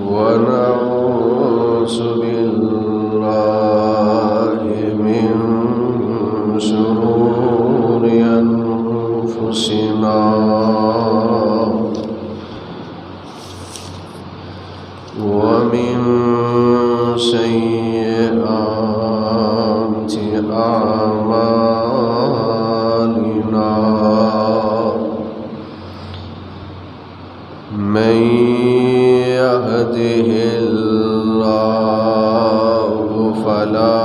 ونعوذ بالله من شرور أنفسنا ومن سيئات أعمالنا من يهده الله فلا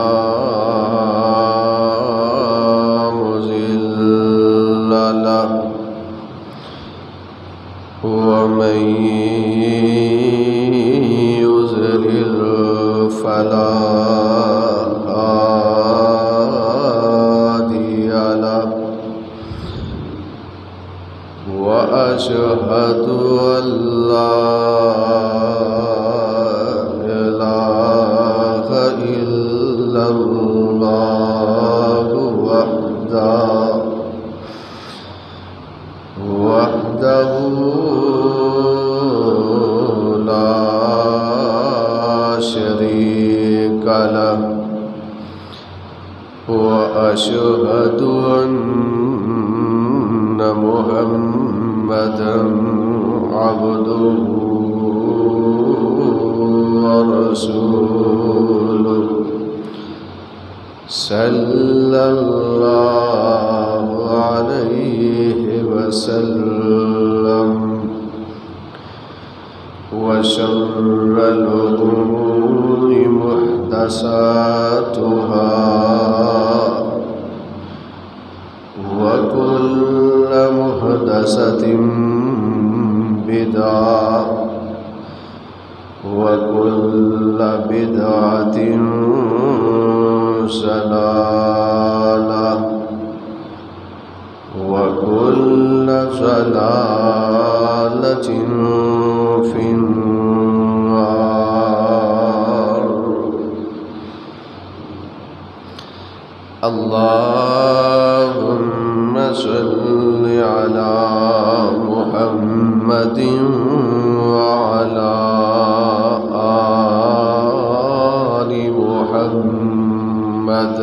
مضل له ومن يضلل فلا هادي له وأشهد أن لا إله إلا الله وحده لا شريك له وأشهد أن محمدًا عبده ورسوله صلى الله عليه وسلم وشر الأمور محدثاتها وكل محدثة بدعة وكل بدعة ضلالة وكل ضلالة في النار. اللهم صل على محمد وعلى آل محمد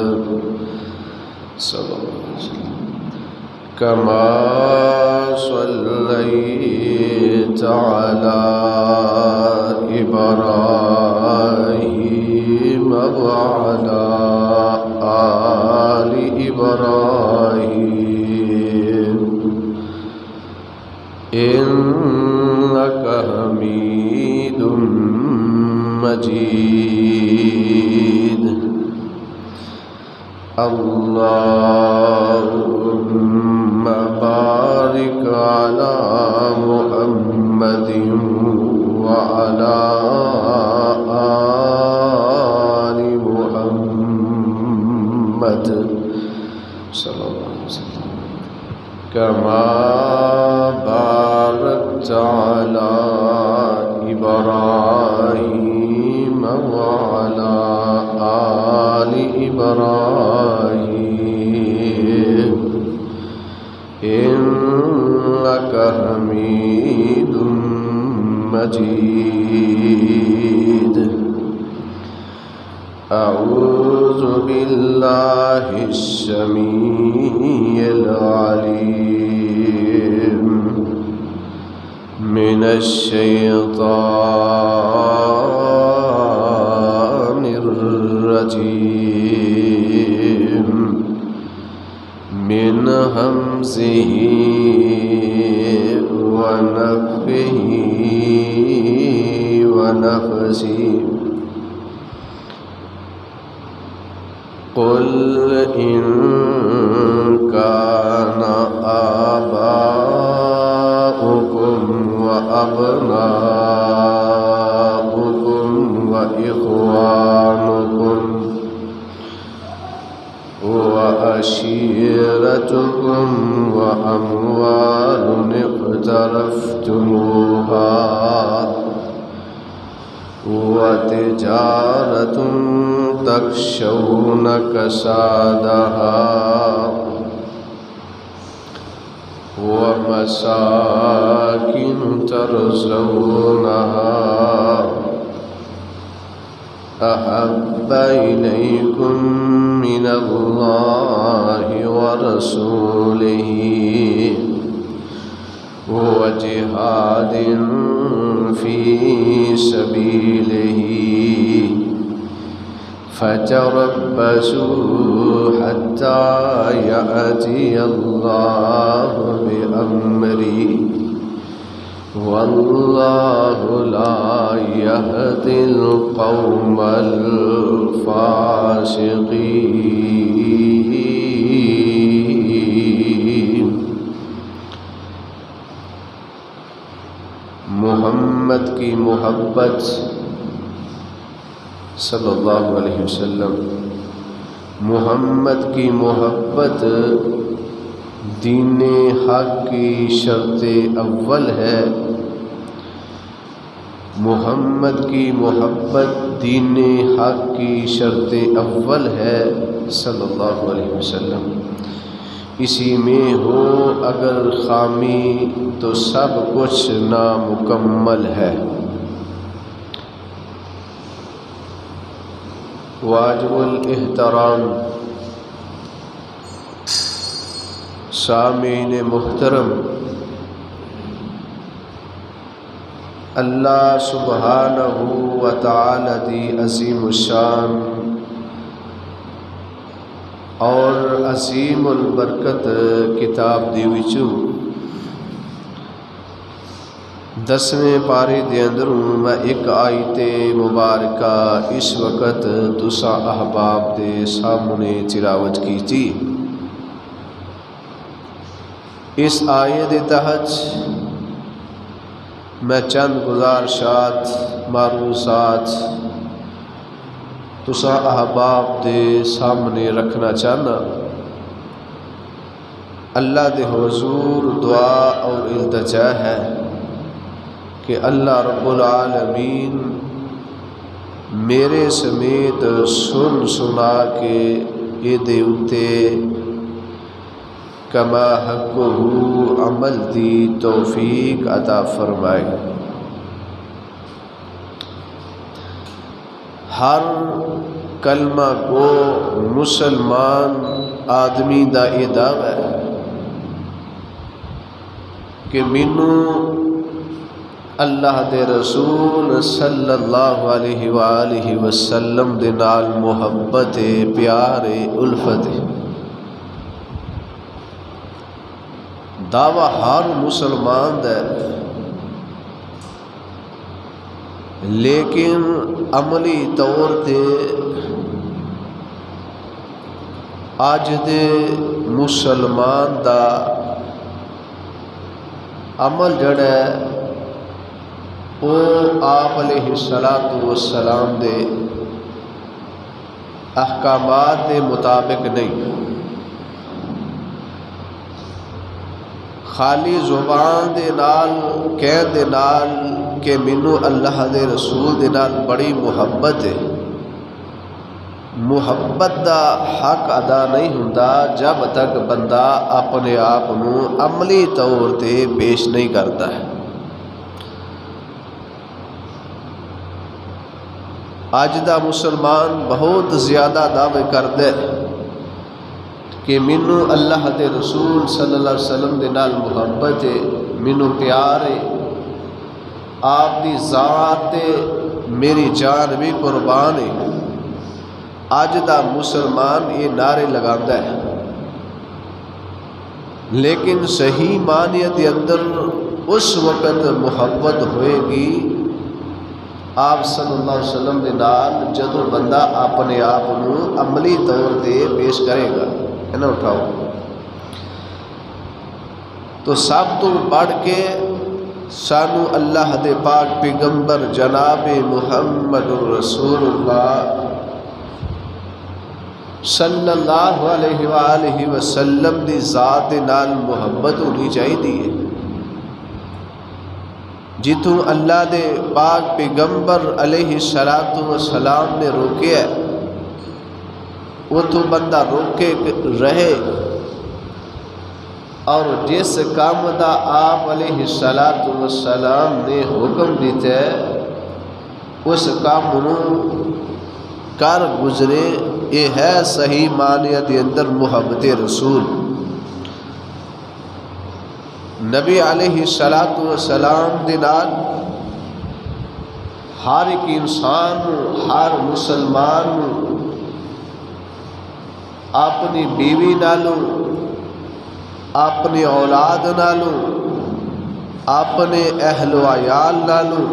صلى الله عليه وسلم كما صليت على إبراهيم وعلى آل إبراهيم إنك حميد مجيد. اللهم بارك على محمد وعلى آل محمد صلى الله عليه وسلم كما باركت على إبراهيم وعلى آل إبراهيم إنك حميد مجيد. أعوذ بالله السميع العليم من الشيطان الرجيم من همزه ونفخه ونفسه. قل إن كان آباؤكم وأبناؤكم وإخوانكم وعشيرتكم وأموال اقترفتموها وتجارة تخشون كسادها ومساكن ترضونها أحب إليكم من الله ورسوله وجهاد في سبيله فتربصوا حتى يأتي الله بأمره والله لا يهدي القوم الفاسقين۔ محمد کی محبت صلی اللہ علیہ وسلم، محمد کی محبت دین حق کی شرط اول ہے۔ محمد کی محبت دین حق کی شرط اول ہے صلی اللہ علیہ وسلم۔ اسی میں ہو اگر خامی تو سب کچھ نامکمل ہے۔ واجب الاحترام سامعین محترم، اللہ سبحانہ و تعالی دی عظیم الشان اور عظیم البرکت کتاب دی وچوں 10ویں پارے دے اندروں میں ایک آیت مبارکہ اس وقت تساں احباب دے سامنے تلاوت کیتی۔ اس آیت تحت میں چند گزارشات معروضات تساں احباب دے سامنے رکھنا چاہنا۔ اللہ دے حضور دعا اور التجا ہے کہ اللہ رب العالمین میرے سمیت سن سنا کے یہ دے اتے کما حقہ عمل دی توفیق عطا فرمائے۔ ہر کلمہ کو مسلمان آدمی دا یہ دعویٰ ہے کہ مینوں اللہ دے رسول صلی اللہ علیہ وآلہ وسلم دے نال محبت پیار الفت۔ دعویٰ ہر مسلمان دے، لیکن عملی طور تے آج دے مسلمان دا عمل جڑا ہے وہ آپ علیہ السلام دے احکامات دے مطابق نہیں، خالی زبان دے نال کہن دے نال کہ مینوں اللہ دے رسول دے نال بڑی محبت ہے، محبت دا حق ادا نہیں ہوندا جب تک بندہ اپنے آپ نو عملی طور تے پیش نہیں کرتا ہے۔ اج دا مسلمان بہت زیادہ دعوے کردے کہ مینوں اللہ دے رسول صلی اللہ علیہ وسلم دے نال محبت ہے، مینوں پیار ہے، آپ دی ذات تے میری جان بھی قربان ہے۔ اج دا مسلمان یہ نعرے لگاندا ہے، لیکن صحیح معنی دے اندر اس وقت محبت ہوئے گی آپ صلی اللہ علیہ وسلم دے نال جدوں بندہ اپنے آپ کو عملی طور تے پیش کرے گا۔ نہ اٹھاؤ تو سب تو بڑھ کے سانو اللہ دے پاک پیغمبر جناب محمد رسول اللہ صلی اللہ علیہ وآلہ وسلم دی ذات نال محبت ہونی چاہیے. جتوں اللہ دے پاک پیغمبر علیہ السلام نے روکیا ہے اتوں بندہ روکے رہے، اور جس کام دا آپ علیہ السلام نے حکم دیتا ہے اس کام نو کر گزرے. یہ ہے صحیح معنی دے اندر محبت رسول. نبی علیہ السلام دے نال ہر ایک انسان ہر مسلمان اپنی بیوی نالوں، اپنی اولاد نالوں، اپنے اہل و عیال نالوں،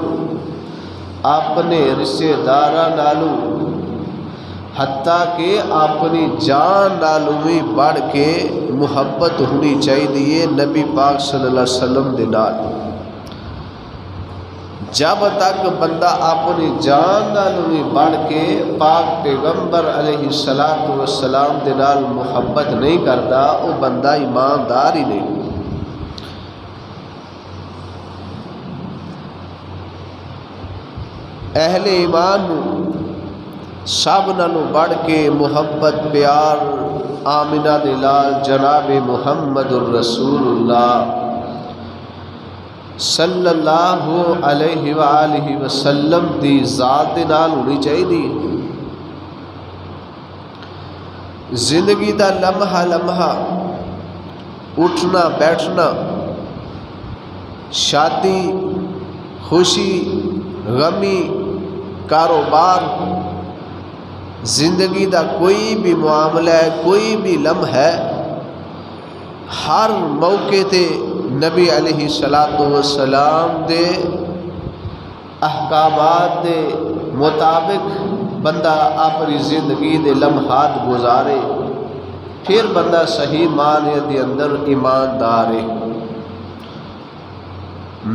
اپنے رشتے داراں نالوں، حتیٰ کہ اپنی جان نالوں بھی بڑھ کے محبت ہونی چاہیے نبی پاک صلی اللہ علیہ وسلم دے نال. جب تک بندہ اپنی جان نالوں بھی بڑھ کے پاک پیغمبر علیہ السلام دے نال محبت نہیں کرتا وہ بندہ ایماندار ہی نہیں. اہل ایمان سب نالوں بڑھ کے محبت پیار آمنہ دے لال جناب محمد الرسول اللہ صلی اللہ علیہ وآلہ وسلم دی ذات نال ہونی چاہیے. زندگی دا لمحہ لمحہ اٹھنا بیٹھنا، شادی، خوشی، غمی، کاروبار، زندگی دا کوئی بھی معاملہ ہے، کوئی بھی لمحہ ہے، ہر موقع تے نبی علیہ السلام دے احکامات دے مطابق بندہ اپنی زندگی دے لمحات گزارے، پھر بندہ صحیح معنی دے اندر ایماندار ہے.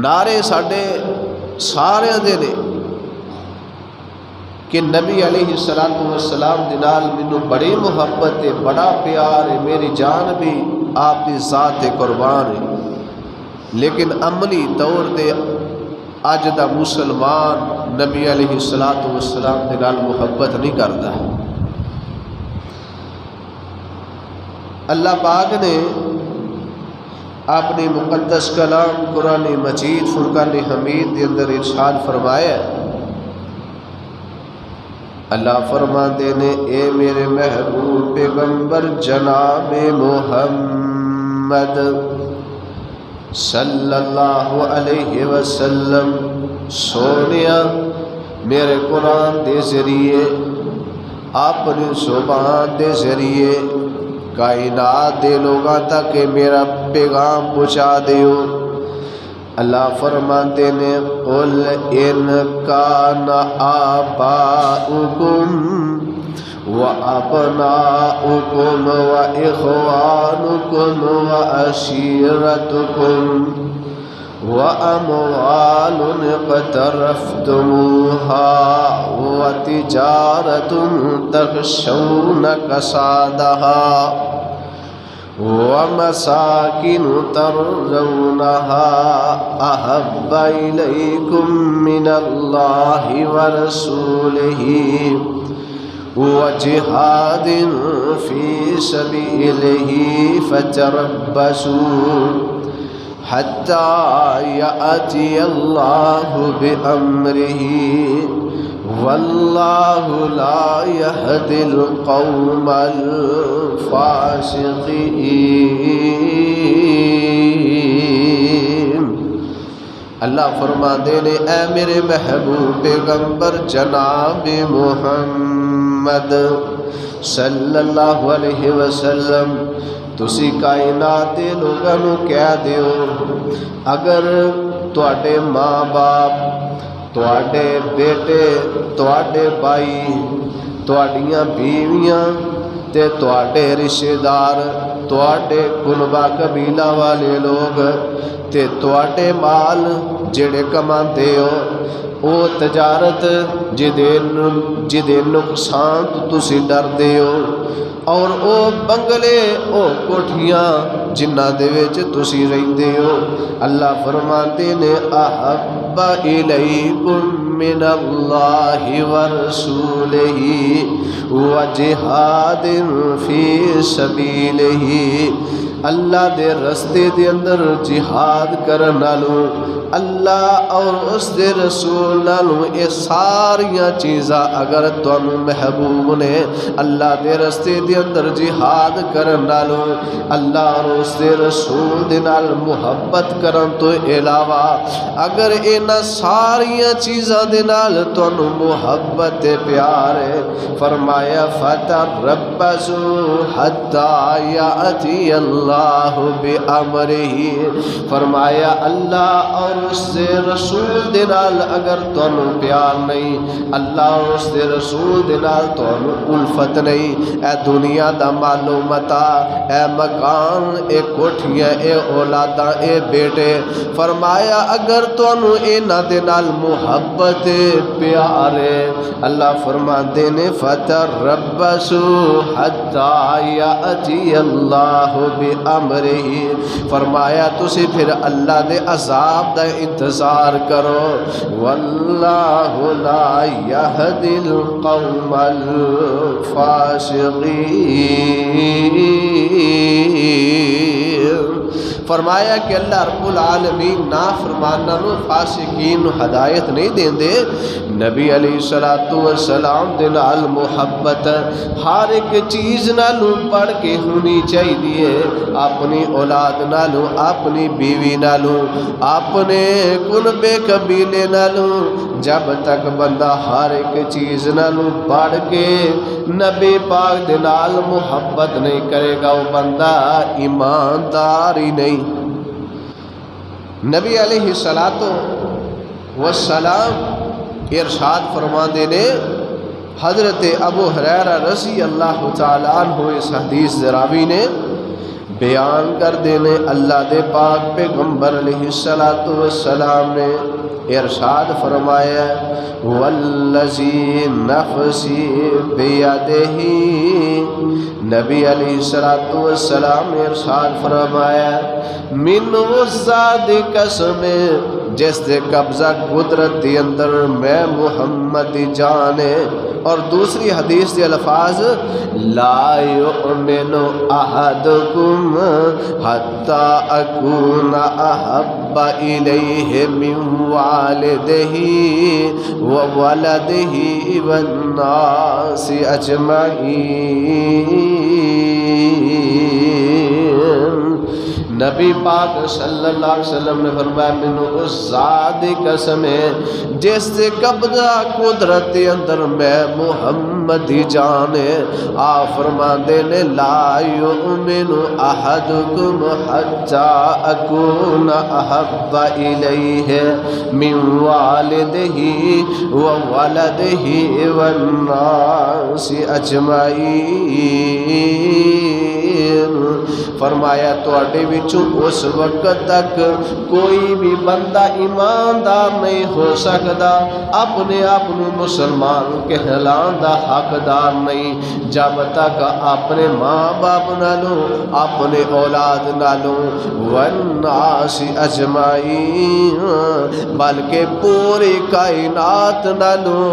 نعرے ساڈے سارے دے نے کہ نبی علیہ السلام دے نال مینوں بڑی محبت ہے، بڑا پیار ہے، میری جان بھی آپ دی ذات قربان ہے. لیکن عملی طور تے اج دا مسلمان نبی علیہ السلام دے نال محبت نہیں کرتا. اللہ پاک نے اپنی مقدس کلام قرآن مجید فرقان حمید دے اندر ارشاد فرمایا ہے. اللہ فرماتے نے اے میرے محبوب پیغمبر جناب محمد صلی اللہ علیہ وسلم سونیا میرے قرآن دے ذریعے اپنی زبان دے ذریعے کائنات دے لوگاں تک میرا پیغام پہنچا دیو. اللہ فرماتے نے قل ان کان آباؤکم وابناؤکم واخوانکم وعشیرتکم واموال اقترفتموها وتجارة تخشون کسادها ومساكن ترضونها أحب إليكم من الله ورسوله وجهاد في سبيله فتربصوا حتى يأتي الله بأمره واللہ لا يهدي القوم الفاسقین. اللہ فرماتے نے اے میرے محبوب پیغمبر جناب محمد صلی اللہ علیہ وسلم تسی کائنات دے لوگاں نوں کہہ دیو اگر تواڈے ماں باپ، تواڈے بیٹے، تواڈے بھائی، تواڈیاں بیویاں تے تواڈے رشتے دار، تواڈے کنبہ قبیلہ والے لوگ تے تواڈے مال جڑے کماندے ہو او تجارت جدے نقصان تو تسی ڈردے ہو، اور او بنگلے او کوٹھیاں جنہ دے وچ تسی رہندے ہو، اللہ فرماندے نے احب الیکم من اللہ ورسولہ وجہاد فی سبیلہ، اللہ دے رستے دے اندر جہاد کرن نالوں اللہ اور اس دے رسول نالوں اے ساریاں چیزاں اگر تانوں محبوب نے، اللہ دے رستے دے اندر جہاد کرن نالوں اللہ اور اس دے رسول دے نال محبت کرن تو علاوہ اگر انہاں ساریاں چیزاں دے نال تانوں محبت پیار ہے، فرمایا فتربصوا حتی یأتی اللہ بامرہ، فرمایا اللہ اور اس دے رسول دے نال اگر تانوں پیار نہیں، اللہ اور اس دے رسول دے نال تانوں الفت نہیں، اے دنیا دا مال و متاع، اے مکان، اے کوٹھیاں، اے اولاداں، اے بیٹے، فرمایا اگر تانوں انہاں دے نال محبت پیار ہے، اللہ فرماندے نے فتربصوا حتی یأتی اللہ بامرہ، فرمایا تسی پھر اللہ دے عذاب دا انتظار کرو، واللہ لا یہدی القوم الفاسقین، فرمایا کہ اللہ رب العالمین نافرمانوں فاسقین ہدایت نہیں دین دے۔ نبی علیہ السلام دے نال محبت ہر ایک چیز نالوں پڑھ کے ہونی چاہیے، اپنی اولاد نالوں، اپنی بیوی نالوں، اپنے کنبے قبیلے نالوں، جب تک بندہ ہر ایک چیز نالوں پڑھ کے نبی پاک دے نال محبت نہیں کرے گا وہ بندہ ایماندار ہی نہیں۔ نبی علیہ السلام ارشاد فرماندے نے، حضرت ابو ہریرہ رضی اللہ تعالیٰ عنہ اس حدیث راوی نے بیان کر دینے، اللہ دے پاک پیغمبر علیہ السلام نے ارشاد فرمایا، والذی نفسی بیدہ، نبی علیہ السلام نے ارشاد فرمایا، من وزاد قسم، جس دے قبضہ قدرت دی اندر میں محمد جانے، اور دوسری حدیث کے الفاظ، لا یؤمن احدکم حتی اکون احب الیہ من والدہ وولدہ والناس اجمعین۔ نبی پاک صلی اللہ علیہ وسلم نے فرمایا، مینوں اس ذات دی قسم ہے جس سے قبضہ قدرت دے اندر میں محمد دی جان ہے، آپ فرماندے نے، لا یؤمن احدکم حتی اکون احب الیہ من والدہ وولدہ والناس اجمعین، فرمایا تواڈے وچوں اس وقت تک کوئی بھی بندہ ایماندار نہیں ہو سکتا، اپنے آپ مسلمان کہلان دا حقدار نہیں، جب تک اپنے ماں باپ نالوں، اپنے اولاد نالوں، والناس اجمعین، بلکہ پوری کائنات نالوں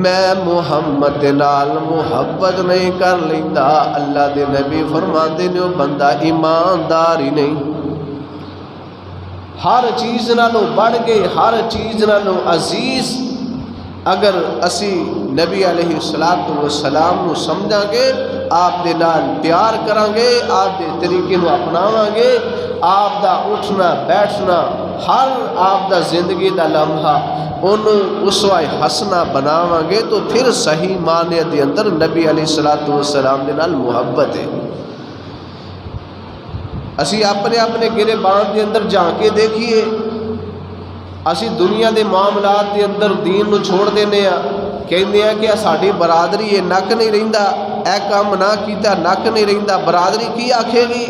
میں محمد نال محبت نہیں کر لیتا، اللہ دے نبی فرماندے نے وہ بندہ ایماندار ہی نہیں۔ ہر چیز نالوں بڑھ کے، ہر چیز نالوں عزیز اگر اسی نبی علیہ السلام نو سمجھاں گے، آپ دے نال پیار کران گے، آپ دے طریقے نو اپناواں گے، آپ دا اٹھنا بیٹھنا، ہر آپ دا زندگی دا لمحہ انہوں اسوہ حسنہ بناواں گے، تو پھر صحیح معنی دے اندر نبی علیہ السلام دے نال محبت ہے۔ اسی اپنے اپنے گریبان دے اندر جان کے دیکھیے، اسی دنیا دے معاملات دے اندر دین نو چھوڑ دینے ہاں، کہندے ہیں کہ ساڈی برادری یہ نک نہیں رہندا، اے کام نہ کیتا نک نہیں رہندا، برادری کی آکھے گی؟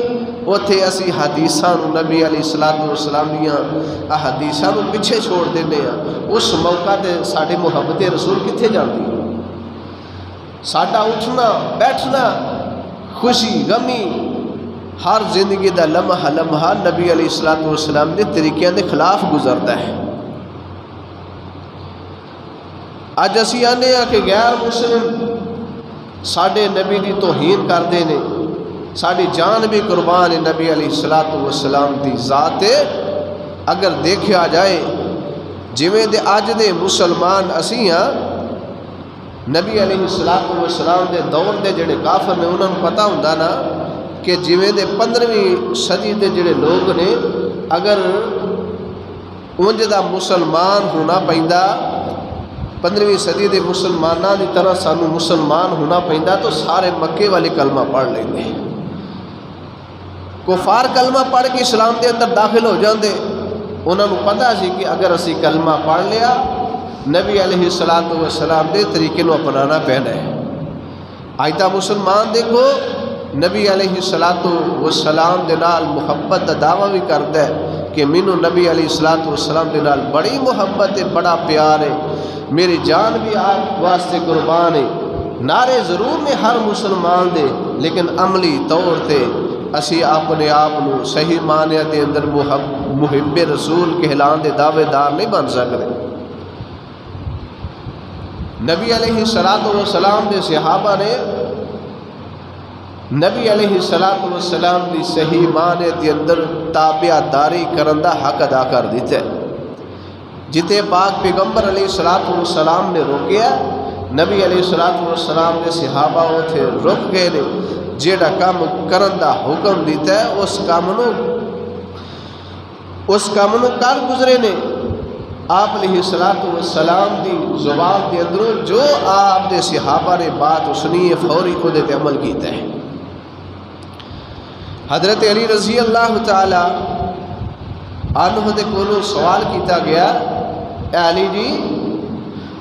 اوتھے اسی حدیثاں نبی علیہ الصلوۃ والسلام دیاں احادیثاں نوں پیچھے چھوڑ دینے ہاں۔ اس موقع تے ساڈے محبت رسول کتھے جاندی؟ ساڈا اٹھنا بیٹھنا خوشی غمی ہر زندگی دا لمحہ لمحہ نبی علیہ الصلوۃ والسلام دے طریقیاں دے خلاف گزردا ہے۔ اج اسی آنے ہاں کہ غیر مسلم ساڈے نبی دی توہین کردے نے، ساڈی جان بھی قربان ہے نبی علیہ الصلوۃ والسلام دی ذات ہے۔ اگر دیکھا جائے جویں دے اج دے مسلمان اسی ہاں، نبی علیہ الصلوۃ والسلام دے دور دے جڑے کافر نے انہاں نوں پتہ ہوندا نا کہ جویں دے 15ویں صدی دے جڑے لوگ نے اگر اونج دا مسلمان ہونا پیندا، 15ویں صدی دے مسلماناں دی طرح سانو مسلمان ہونا پیندا تو سارے مکے والے کلمہ پڑھ لیندے، کفار کلمہ پڑھ کے اسلام دے اندر داخل ہو جاندے۔ انہاں نوں پتہ سی کہ اگر اسی کلمہ پڑھ لیا نبی علیہ الصلوۃ والسلام دے طریقے نوں اپنانا پینا ہے۔ اج دا مسلمان دیکھو نبی علیہ الصلوۃ والسلام دے نال محبت دا دعویٰ بھی کردا ہے کہ مینوں نبی علیہ الصلوۃ والسلام دے نال بڑی محبت ہے، بڑا پیار ہے، میری جان بھی آپ واسطے قربان ہے۔ نعرے ضرور نے ہر مسلمان دے، لیکن عملی طور تے اسی اپنے آپ نو صحیح معنی دے اندر محب رسول کہلان دے دعوے دار نہیں بن سکتے۔ نبی علیہ الصلوۃ والسلام دے صحابہ نے نبی علیہ الصلوۃ والسلام دی صحیح معنی دے اندر تابع داری کرن دا حق ادا کر دیتا ہے۔ جتے پاک پیغمبر علیہ الصلوۃ والسلام نے روکیا، نبی علیہ الصلوۃ والسلام دے صحابہ اتھے رک گئے نے، جیڑا کام کرن دا حکم دیتا ہے اس کام نو کر گزرے نے۔ آپ علیہ الصلوۃ والسلام دی زبان دے اندروں جو آپ دے صحابہ نے بات سنی ہے فوری خود تے عمل کیتا ہے۔ حضرت علی رضی اللہ تعالی عنہ دے کولوں سوال کیتا گیا، اے علی جی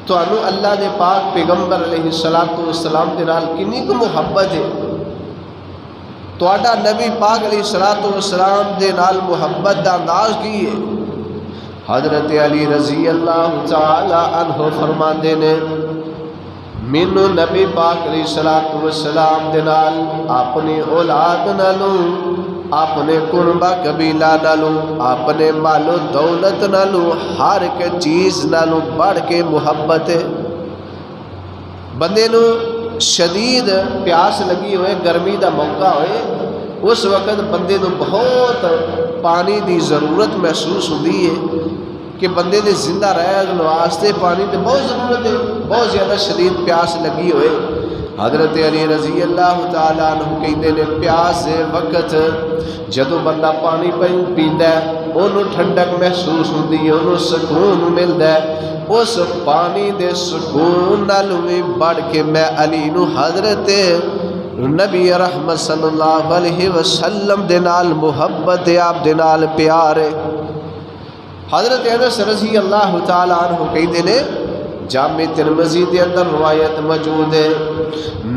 تانوں اللہ دے پاک پیغمبر علیہ الصلوۃ والسلام دے نال کنی کو محبت ہے؟ تہاڈا نبی پاک علیہ الصلوۃ والسلام دے نال محبت دا انداز کی ہے؟ حضرت علی رضی اللہ تعالی عنہ فرماندے نے مینوں نبی پاک علیہ الصلوۃ والسلام دے نال اپنی اولاد نالوں، اپنے کنبہ قبیلہ نالوں، اپنے مال و دولت نالوں، ہر ایک چیز نالوں بڑھ کے محبت ہے۔ بندے نو شدید پیاس لگی ہوئے، گرمی دا موقع ہوئے، اس وقت بندے نو بہت پانی دی ضرورت محسوس ہوتی ہے کہ بندے دے زندہ رہن واسطے پانی دی بہت ضرورت ہے، بہت زیادہ شدید پیاس لگی ہوئے۔ حضرت علی رضی اللہ تعالیٰ عنہ کہندے نے پیاس دے وقت جدو بندہ پانی پیندا ہے انہوں ٹھنڈک محسوس ہوتی ہے، انہوں سکون ملتا ہے۔ اس پانی دے سکون نال بھی بڑھ کے میں علی نو حضرت نبی رحمت صلی اللہ علیہ وسلم دے نال محبت ہے، آپ دے نال پیار ہے۔ حضرت انس رضی اللہ تعالیٰ عنہ کہتے نے جامع ترمذی دے اندر روایت موجود ہے،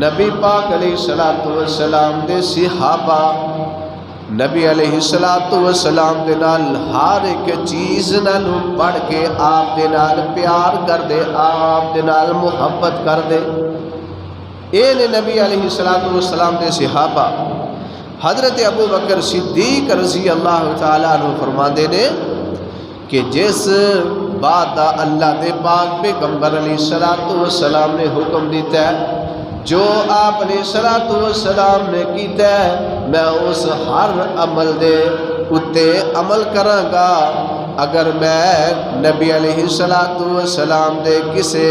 نبی پاک علیہ الصلوۃ والسلام دے صحابہ نبی علیہ الصلوۃ والسلام دے نال ہر ایک چیز نال بڑھ کے آپ دے نال پیار کر دے، آپ دے نال محبت کر دے۔ اے نے نبی علیہ الصلوۃ والسلام دے صحابہ۔ حضرت ابو بکر صدیق رضی اللہ تعالیٰ عنہ فرماندے نے کہ جس بات دا اللہ دے پاک پیغمبر علیہ الصلوۃ والسلام نے حکم دیتا ہے، جو آپ علیہ الصلوۃ والسلام نے کیتا ہے، میں اس ہر عمل دے اتے عمل کراں گا۔ اگر میں نبی علیہ الصلوۃ والسلام دے کسے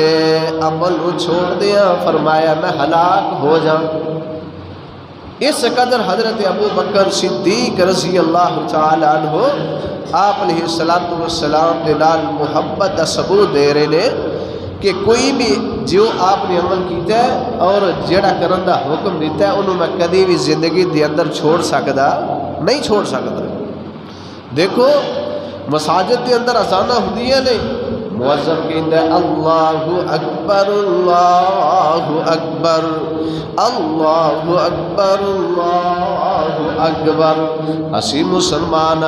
عمل کو چھوڑ دیاں، فرمایا میں ہلاک ہو جاں۔ اس قدر حضرت ابو بکر صدیق رضی اللہ تعالی عنہ آپ علیہ الصلوۃ والسلام دے نال محبت دا ثبوت دے رہے نے کہ کوئی بھی جو آپ نے عمل کیتا ہے اور جڑا کرن دا حکم دیتا ہے انہوں میں کدی بھی زندگی دے اندر چھوڑ سکدا نہیں، چھوڑ سکدا۔ دیکھو مساجد دے اندر اذاناں ہوندیاں نے، مؤذن کہندا ہے اللہ اکبر اللہ اکبر اللہ اکبر اللہ اکبر. اسی مسلمان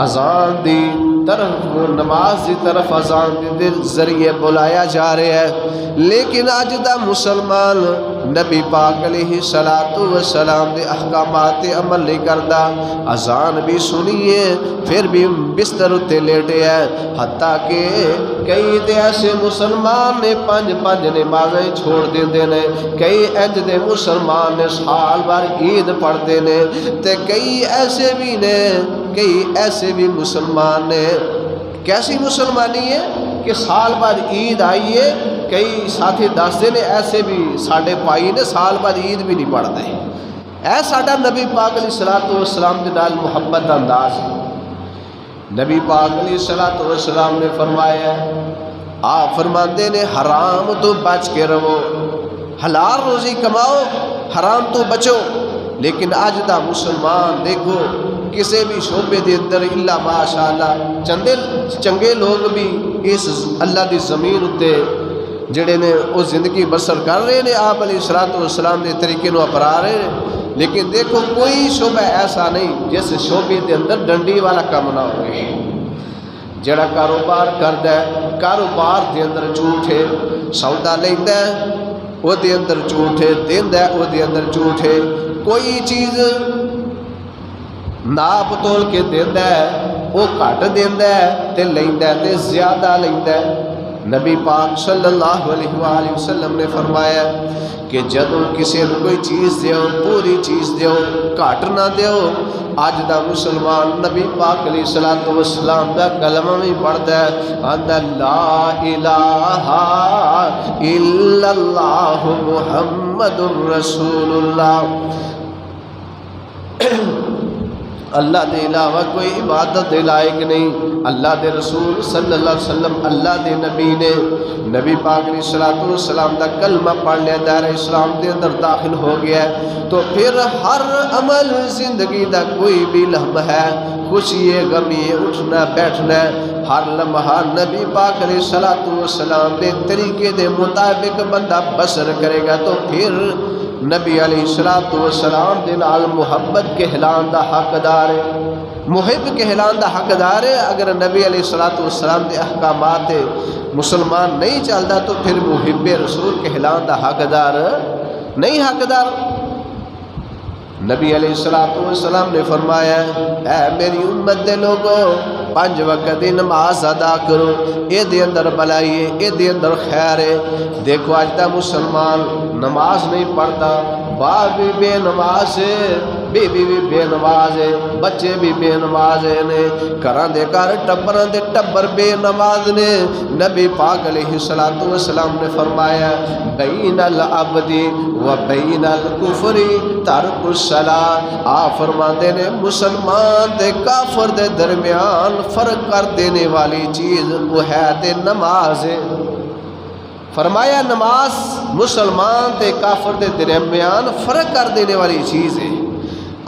اذان دی طرف نماز دی طرف اذان دے ذریعے بلایا جا رہا ہے، لیکن اج دا مسلمان نبی پاک علیہ الصلوۃ والسلام دے احکامات تے عمل نہیں کردا. اذان بھی سنیے پھر بھی بستر اتے لیٹے ہے. حتیٰ کہ کئی تے ایسے مسلمان نے پنج نمازیں چھوڑ دیندے نے، کئی انج دے مسلمان نے سال بھر عید پڑھتے نے، تے کئی ایسے بھی مسلمان نے. کیسی مسلمانی ہے کہ سال بعد عید آئی ہے، کئی ساتھی دستے نے ایسے بھی ساڈے پائی نے سال بعد عید بھی نہیں پڑھتے. اے ساڈا نبی پاک علیہ الصلوۃ والسلام دے نال محبت دا انداز ہے. نبی پاک علیہ الصلوۃ والسلام نے فرمایا، آپ فرماندے نے حرام تو بچ کے رہو، حلال روزی کماؤ، حرام تو بچو. لیکن اج دا مسلمان دیکھو کسی بھی شعبے دے اندر الا ماشاءاللہ چنگے لوگ بھی اس اللہ دی زمین اتے جڑے نے وہ زندگی بسر کر رہے ہیں، آپ علیہ الصلوۃ والسلام دے طریقے نو اپنا رہے ہیں. لیکن دیکھو کوئی شعبہ ایسا نہیں جس شعبے دے اندر ڈنڈی والا کام نہ ہوئے. جڑا کاروبار کردا ہے، کاروبار دے اندر جھوٹ ہے، سودا لیندا ہے وہ دے اندر جھوٹ ہے، دیندا ہے وہ دے اندر جھوٹ ہے. کوئی چیز ناپ تول کے دیندا ہے وہ گھٹ دیندا ہے تے لیندا ہے تے زیادہ لیندا ہے. نبی پاک صلی اللہ علیہ وآلہ وسلم نے فرمایا کہ جدوں کسی کو کوئی چیز دیو پوری چیز دیو، گھٹ نہ دیو. اج دا مسلمان نبی پاک علیہ الصلوۃ والسلام دا کلمہ بھی پڑھدا ہے، آندا لا الہ الا اللہ محمد رسول اللہ. اللہ دے علاوہ کوئی عبادت دے لائق نہیں. اللہ دے رسول صلی اللہ علیہ وسلم اللہ دے نبی نے نبی پاک علیہ الصلوۃ والسلام دا کلمہ پڑھ لیا، دائرہ اسلام دے اندر داخل ہو گیا ہے. تو پھر ہر عمل زندگی دا کوئی بھی لمحہ ہے، خوشی ہے غمی ہے، اٹھنا بیٹھنا ہے، ہر لمحہ نبی پاک علیہ الصلوۃ والسلام دے طریقے دے مطابق بندہ بسر کرے گا تو پھر نبی علیہ الصلوۃ والسلام دے نال محبت کہلان دا حقدار ہے، محب کہلان دا حقدار ہے. اگر نبی علیہ الصلوۃ والسلام دے احکامات مسلمان نہیں چلتا تو پھر محب رسول کہلان دا حقدار نہیں حقدار. نبی علیہ الصلوۃ والسلام نے فرمایا، اے میری امت دے لوگو 5 وقت دی نماز ادا کرو، اے دے اندر بلائی ہے، اے دے اندر خیر ہے. دیکھو اج دا مسلمان نماز نہیں پڑھتا، باپ بھی بے نماز ہے، بیوی بھی بے نماز ہے، بچے بھی بے نماز نے، گھراں دے گھر ٹبراں دے ٹبر بے نماز نے. نبی پاک علیہ الصلوۃ والسلام نے فرمایا، بین العبد و بین الکفر ترک الصلاۃ. آپ فرماتے نے مسلمان تے کافر دے درمیان فرق کر دینے والی چیز وہ ہے تے نماز ہے. فرمایا نماز مسلمان تے کافر دے درمیان فرق کر دینے والی چیز ہے.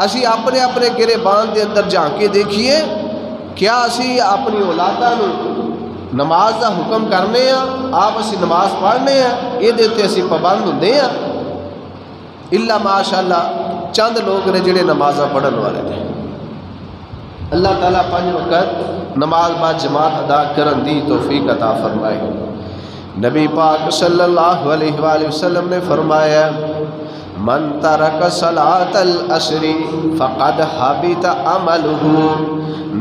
اسی اپنے اپنے گریبان دے اندر جھانک کے دیکھیے، کیا اسی اپنی اولاداں نو نماز دا حکم کرنے ہیں، آپ اسی نماز پڑھنے ہیں، یہ دیتے اسی پابند ہوندے ہیں؟ الا ماشاءاللہ چند لوگ نے جڑے نمازاں پڑھن والے نے. اللہ تعالیٰ 5 وقت نماز با جماعت ادا کرن دی توفیق عطا فرمائے. نبی پاک صلی اللہ علیہ وآلہ وسلم نے فرمایا، من ترک صلاۃ العصر فقد حبط عملہ.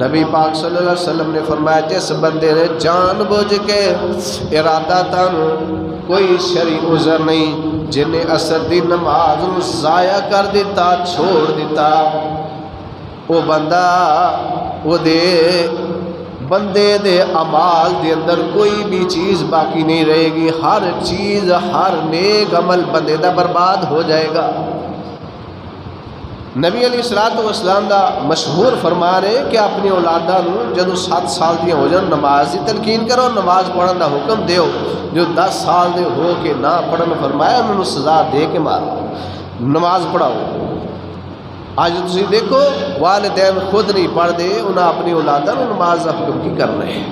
نبی پاک صلی اللہ علیہ وسلم نے فرمایا، جس بندے نے جان بوجھ کے ارادتاً کوئی شرعی عذر نہیں جنہیں عصر دی نماز ضائع کر دیتا، چھوڑ دیتا، وہ بندہ وہ بندے دے اعمال دے اندر کوئی بھی چیز باقی نہیں رہے گی. ہر چیز ہر نیک عمل بندے دا برباد ہو جائے گا. نبی علیہ الصلوۃ والسلام دا مشہور فرمان ہے کہ اپنی اولاداں نو جدوں 7 سال دی ہو جان نماز دی تلقین کرو، نماز پڑھن دا حکم دیو. جو 10 سال دے ہو کے نہ پڑھن فرمایا انہوں سزا دے کے مارو، نماز پڑھاؤ. آج تسی دیکھو والدین خود نہیں پڑھ دے، انہیں اپنی اولاداں نو نماز دا حکم کی کر رہے ہیں.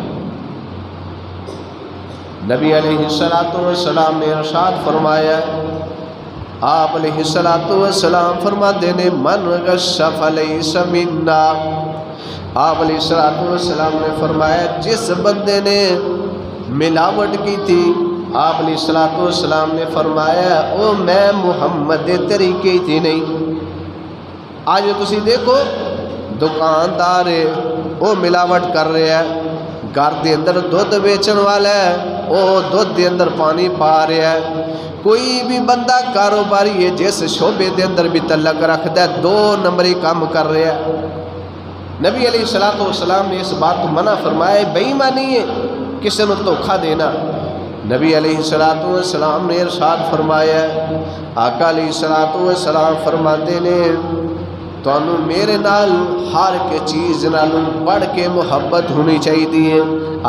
نبی علیہ الصلوۃ والسلام نے ارشاد فرمایا، آپ علیہ السلام فرماتے نے من غش فلیس منا، آپ علیہ السلام نے فرمایا جس بندے نے ملاوٹ کی تھی، آپ علیہ السلام نے فرمایا او میں محمد دے طریقے تھی نہیں۔ آج تسی دیکھو دکاندار ہے وہ ملاوٹ کر رہا ہے، گھر دے اندر دودھ بیچن والا ہے وہ دودھ دے اندر پانی پا رہا ہے، کوئی بھی بندہ کاروباری ہے جس شعبے دے اندر بھی تعلق رکھتا ہے 2 نمبری کام کر رہا ہے۔ نبی علیہ السلام نے اس بات کو منع فرمایا، بے ایمانی ہے کسی نے دھوکھا دینا۔ نبی علیہ السلام نے ارشاد فرمایا، آقا علیہ السلام فرماتے نے تانوں میرے نال ہر کے چیز نالوں بڑھ کے محبت ہونی چاہیے،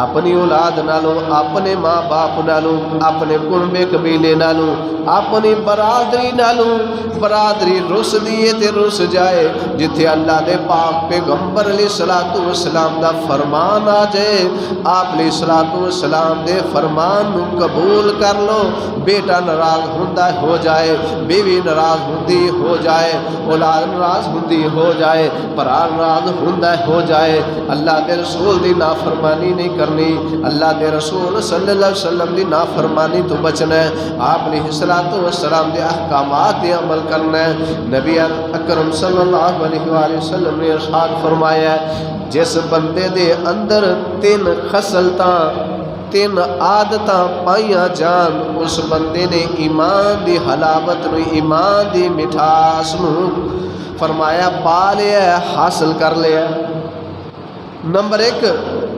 اپنی اولاد نالوں، اپنے ماں باپ نالوں، اپنے کنبے قبیلے نالوں، اپنی برادری نالوں۔ برادری رس دیے تے رس جائے، جتھے اللہ دے پاک پیغمبر علیہ السلام دا فرمان آ جائے، آپ علیہ السلام دے فرمان نو قبول کر لو۔ بیٹا ناراض ہوندہ ہو جائے، بیوی ناراض ہوندی ہو جائے، اولاد ناراض ہوندی ہو جائے، برا ناراض ہوندہ ہو جائے، اللہ دے رسول دی نافرمانی نہیں کرنی، اللہ دے رسول صلی اللہ علیہ وسلم دی نافرمانی تو بچنا ہے، آپ علیہ السلام دے احکامات دے عمل کرنا ہے۔ نبی اکرم صلی اللہ علیہ وآلہ وسلم نے ارشاد فرمایا ہے جس بندے دے اندر 3 خصلتاں 3 عادتاں پائیاں جان، اس بندے نے ایمان دی حلاوت نو، ایمان دی مٹھاس نو فرمایا پا لیا، حاصل کر لیا۔ نمبر 1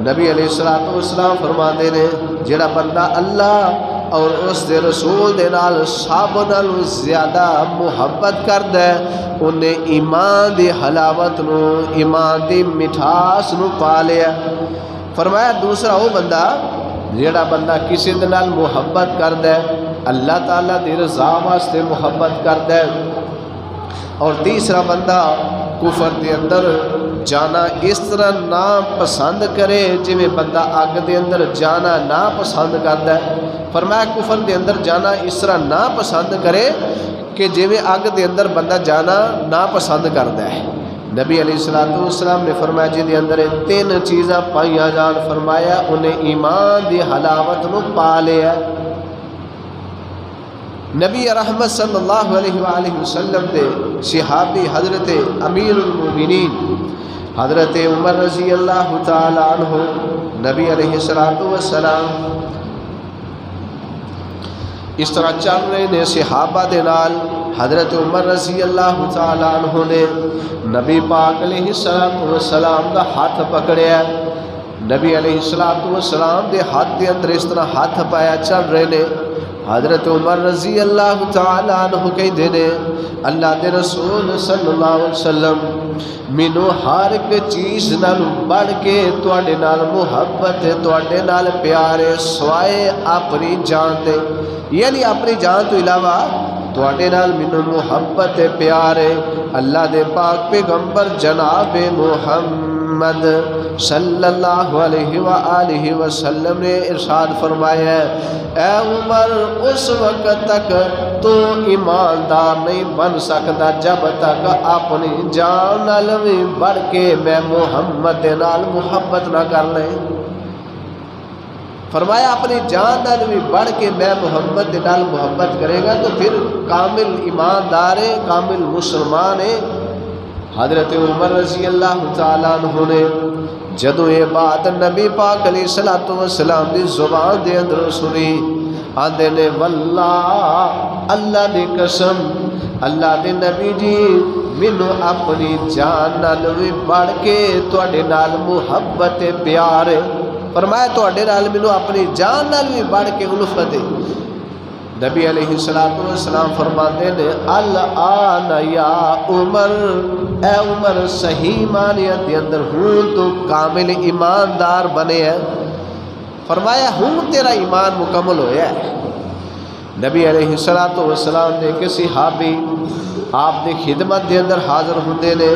نبی علیہ السلام فرماتے نے جڑا بندہ اللہ اور اس دے رسول دے نال سب نالوں زیادہ محبت کردا ہے، انہیں ایمان دی حلاوت نو، ایمان دی مٹھاس نو پا لیا۔ فرمایا دوسرا وہ بندہ جڑا بندہ کسی دے نال محبت کردا ہے، اللہ تعالیٰ دی رضا واسطے محبت کردا ہے، اور تیسرا بندہ کفر دے اندر جانا اس طرح نہ پسند کرے جویں بندہ اگ دے اندر جانا نہ پسند کردا ہے۔ فرمایا کفر دے اندر جانا اس طرح نہ پسند کرے کہ جویں اگ دے اندر بندہ جانا نہ پسند کردا ہے۔ نبی علیہ السلام نے فرمایا جی دے اندر 3 چیزاں پائیاں جان، فرمایا انہیں ایمان دی حلاوت نو پا لیا۔ نبی رحمت صلی اللہ علیہ وآلہ وسلم دے صحابی حضرت امیر المومنین حضرت عمر رضی اللہ تعالی عنہ، نبی علیہ السلام اس طرح چل رہے نے صحابہ دے نال، حضرت عمر رضی اللہ تعالی عنہ نے نبی پاک علیہ السلام دا ہاتھ پکڑیا، نبی علیہ السلام دے ہاتھ دے اندر اس طرح ہاتھ پایا چل رہے نے، حضرت عمر رضی اللہ تعالی عنہ کہندے نے اللہ دے رسول صلی اللہ علیہ وسلم مینوں ہر ایک چیز نال بڑھ کے تواڈے نال محبت ہے، تواڈے نال پیار ہے، سوائے اپنی جان دے، یعنی اپنی جان تو علاوہ تواڈے نال مینوں محبت ہے، پیار ہے۔ اللہ دے پاک پیغمبر جناب محمد صلی اللہ علیہ وآلہ وسلم نے ارشاد فرمایا اے عمر اس وقت تک تو ایماندار نہیں بن سکتا جب تک اپنی جان نال بھی بڑھ کے میں محمد نال محبت نہ کر لے۔ فرمایا اپنی جان نال بھی بڑھ کے میں محمد نال محبت کرے گا تو پھر کامل ایماندار ہے، کامل مسلمان ہے۔ حضرت عمر رضی اللہ تعالیٰ عنہ نے جدو یہ بات نبی پاک علیہ السلام دی زبان دے اندر سنی، آندے نے واللہ اللہ دی قسم اللہ دے نبی جی مینوں اپنی جان نال بھی بڑھ کے تواڈے نال محبت پیار ہے۔ فرمایا تواڈے نال مینوں اپنی جان نال بھی بڑھ کے الفت ہے۔ نبی علیہ السلام فرماتے نے الآن یا عمر، اے عمر صحیح معنیت دے اندر ہوں تو کامل ایماندار بنے ہے۔ فرمایا ہوں تیرا ایمان مکمل ہویا ہے۔ نبی علیہ السلام نے کسی صحابی آپ دی خدمت دے اندر حاضر ہوندے نے،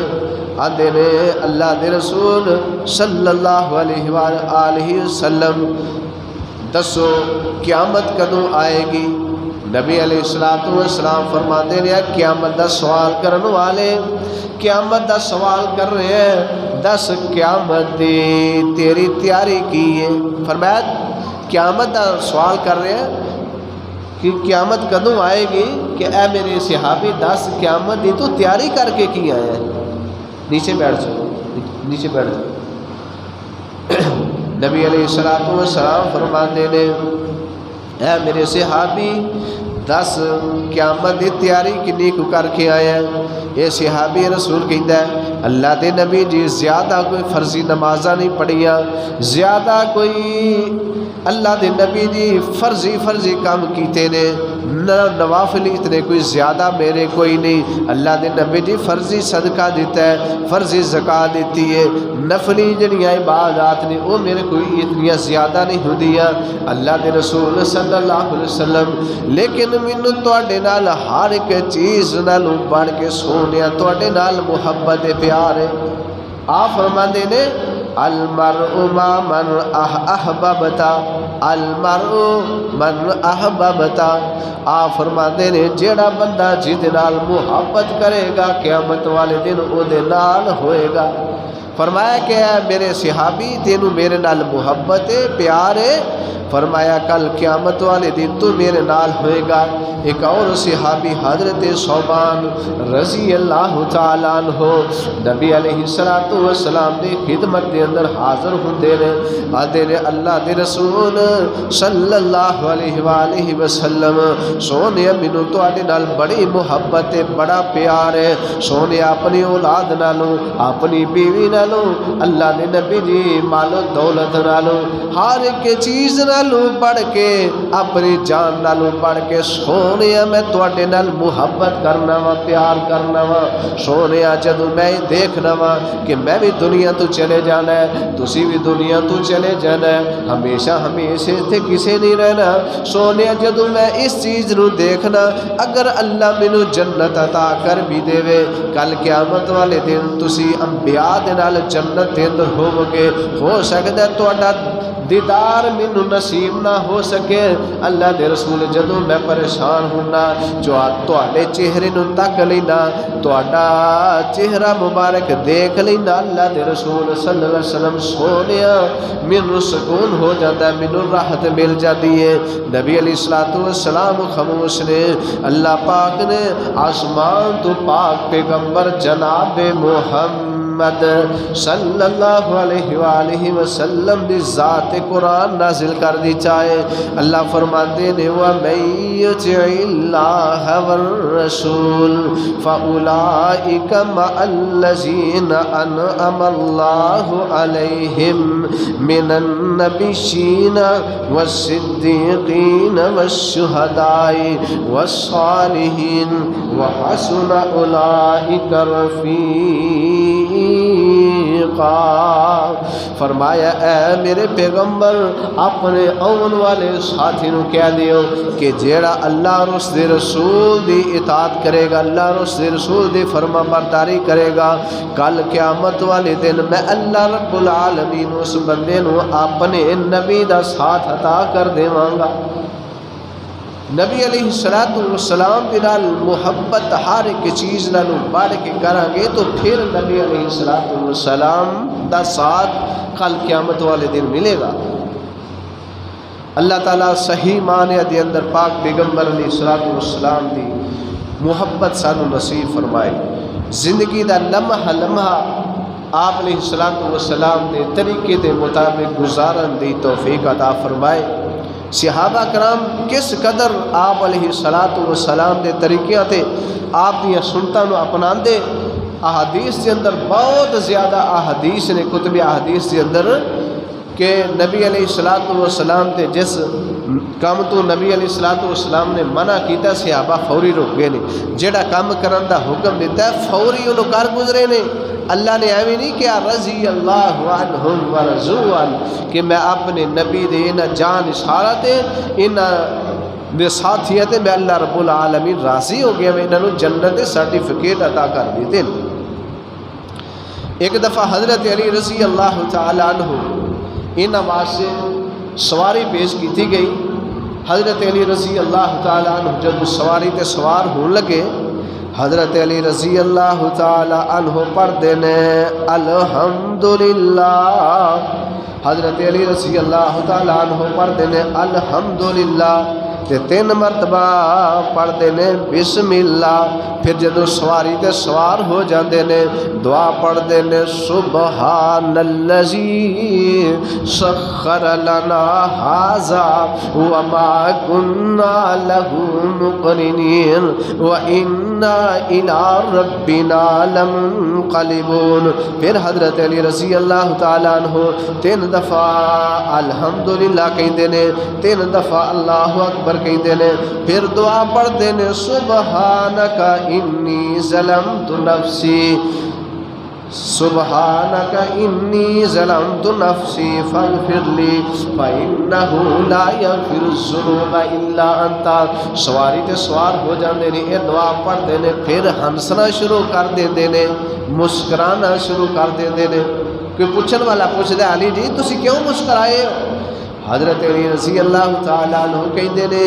آندے نے اللہ دے رسول صلی اللہ علیہ وآلہ وسلم دسو قیامت کدوں آئے گی؟ نبی علیہ الصلوۃ والسلام فرماتے ہیں قیامت دا سوال کرن والے قیامت دا سوال کر رہے ہیں، دس قیامت دی تیری تیاری کی ہے؟ فرمایا قیامت دا سوال کر رہے ہیں کہ قیامت کدوں آئے گی، کہ اے میرے صحابی دس قیامت دی تو تیاری کر کے کی آئے ہیں؟ نیچے بیٹھ جاؤ، نیچے بیٹھ جاؤ۔ نبی علیہ الصلوۃ والسلام فرماتے ہیں اے میرے صحابی دس قیامت دی تیاری کنی کو کر کے آئے ہیں؟ یہ صحابی رسول کہتا ہے اللہ دے نبی جی زیادہ کوئی فرضی نمازاں نہیں پڑھیاں، زیادہ کوئی اللہ دے نبی جی فرضی کام کیتے نے، نوافل اتنے کوئی زیادہ میرے کوئی نہیں۔ اللہ دے نبی جی فرضی صدقہ دیتا ہے، فرضی زکاة دیتی ہے، نفلی جڑیاں عبادات نے وہ میرے کوئی اتنیاں زیادہ نہیں ہوندیاں اللہ دے رسول صلی اللہ علیہ وسلم، لیکن مینوں تواڈے نال ہر ایک چیز نالوں بڑھ کے سونیا تواڈے نال محبت پیار ہے۔ آپ فرماندے نے المرء ما من احببتا، المرء من احببتا، آپ فرماندے نے جیڑا بندہ جہدے نال محبت کرے گا قیامت والے دن او دے نال ہوئے گا۔ فرمایا کہ اے میرے صحابی تینوں میرے نال محبت ہے پیار ہے، فرمایا کل قیامت والے دن تو میرے نال ہوئے گا۔ ایک اور صحابی حضرت ثوبان رضی اللہ تعالیٰ عنہ نبی علیہ الصلوۃ والسلام دی خدمت دے اندر حاضر ہوندے نے، آدھے نے اللہ دے رسول صلی اللہ علیہ وآلہ وسلم سونے مینوں تواڈے نال بڑی محبت ہے بڑا پیار ہے، سونے اپنی اولاد نالوں اپنی بیوی نالوں اللہ دے نبی جی مال و دولت نالوں ہر ایک چیز نالوں بڑھ کے اپنی جان نالوں بڑھ کے سونے میں تواڈے نال محبت کرنا وا پیار کرنا وا، سونے جدوں میں دیکھنا وا کہ میں بھی دنیا تو چلے جانا ہے تسی بھی دنیا تو چلے جانا ہے، ہمیشہ تے کسے نہیں رہنا، سونے جدوں میں اس چیز نو دیکھنا اگر اللہ مینوں جنت عطا کر بھی دے کل قیامت والے دن تسی انبیاء دے نال جنت دے اندر ہوو گے، ہو سکدا ہے تہاڈا دیدار مینوں نصیب نہ ہو سکے۔ اللہ دے رسول جدوں میں پریشان ہونا جو تواڈے چہرے نوں تک لینا تواڈا چہرہ مبارک دیکھ لینا اللہ دے رسول صلی اللہ علیہ وسلم سونیا مینوں سکون ہو جاتا ہے، مینوں راحت مل جاتی ہے۔ نبی علیہ الصلوۃ والسلام خاموش نے، اللہ پاک نے آسمان تو پاک پیغمبر جناب محمد صلی اللہ علیہ وآلہ وسلم دی ذات قرآن نازل کر دی چاہے۔ اللہ فرماتے نے وَمَن يُطِعِ اللَّهَ وَالرَّسُولَ فَأُولَٰئِكَ مَعَ الَّذِينَ أَنْعَمَ اللَّهُ عَلَيْهِم مِّنَ النَّبِيِّينَ وَالصِّدِّيقِينَ وَالشُّهَدَاءِ وَالصَّالِحِينَ وَحَسُنَ أُولَٰئِكَ رَفِيقًا۔ فرمایا اے میرے پیغمبر اپنے آن والے ساتھی نو کہہ دیو کہ جیڑا اللہ اور اس دے رسول دی اطاعت کرے گا، اللہ اور اس دے رسول دی فرما برداری کرے گا، کل قیامت والے دن میں اللہ رب العالمین اس بندے نو اپنے نبی دا ساتھ عطا کر دیواں گا۔ نبی علیہ الصلوۃ والسلام کے نال محبت ہر ایک چیز نالوں بڑھ کے کریں گے تو پھر نبی علیہ الصلوۃ والسلام دا ساتھ کل قیامت والے دن ملے گا۔ اللہ تعالیٰ صحیح معنی دے اندر پاک پیغمبر علیہ الصلوۃ والسلام دی محبت سانو نصیب فرمائے، زندگی دا لمحہ لمحہ آپ علیہ الصلوۃ والسلام دے طریقے دے مطابق گزارن دی توفیق عطا فرمائے۔ صحابہ کرام کس قدر آپ علیہ الصلوۃ والسلام دے طریقیاں تے آپ دیاں سنتاں نو اپناندے، احادیث دے اندر بہت زیادہ احادیث نے کتب احادیث دے اندر کہ نبی علیہ الصلوۃ والسلام تے جس کام تو نبی علیہ الصلوۃ والسلام نے منع کیتا صحابہ فوری رک گئے نے، جڑا کام کرن دا حکم دیتا ہے فوری انہوں کر گزرے نے۔ اللہ نے ایویں نہیں کیا رضی اللہ عنہم ورضوا عنہ کہ میں اپنے نبی دے انہاں جان اشارہ تے انہاں دے ساتھیت میں اللہ رب العالمین راضی ہو گیا، میں انہوں جنت سرٹیفکیٹ عطا کر دیتے۔ ایک دفعہ حضرت علی رضی اللہ تعالی عنہ انہاں واسطے سواری پیش کی تھی گئی، حضرت علی رضی اللہ تعالیٰ عنہ جب سواری تے سوار ہون لگے، حضرت علی رضی اللہ تعالی عنہ پڑھتے نے الحمدللہ، حضرت علی رضی اللہ تعالی عنہ پڑھتے نے الحمدللہ، تے 3 مرتبہ پڑھتے نے بسم اللہ۔ پھر جدو سواری تے سوار ہو جاندے نے دعا پڑھتے نے سبحان الذی سخر لنا ھذا وما کنا لہ مقرنین وإنا الی ربنا لمنقلبون۔ پھر حضرت علی رضی اللہ تعالی عنہ 3 دفعہ الحمدللہ کہندے نے، 3 دفعہ اللہ اکبر کہندے نے، پھر دعا پڑھتے نے سبحانک انی ظلمت نفسی، سبحانک انی ظلمت نفسی فاغفر لی فإنہ لا یغفر الذنوب الا انت۔ سواری تے سوار ہو جاندے نے، یہ دعا پڑھتے نے، پھر ہنسنا شروع کر دیندے نے، مسکرانا شروع کر دیندے نے۔ کوئی پوچھن والا پوچھدا علی جی تسی کیوں مسکرائے ہو؟ حضرت علی رضی اللہ تعالیٰ عنہ کہندے نے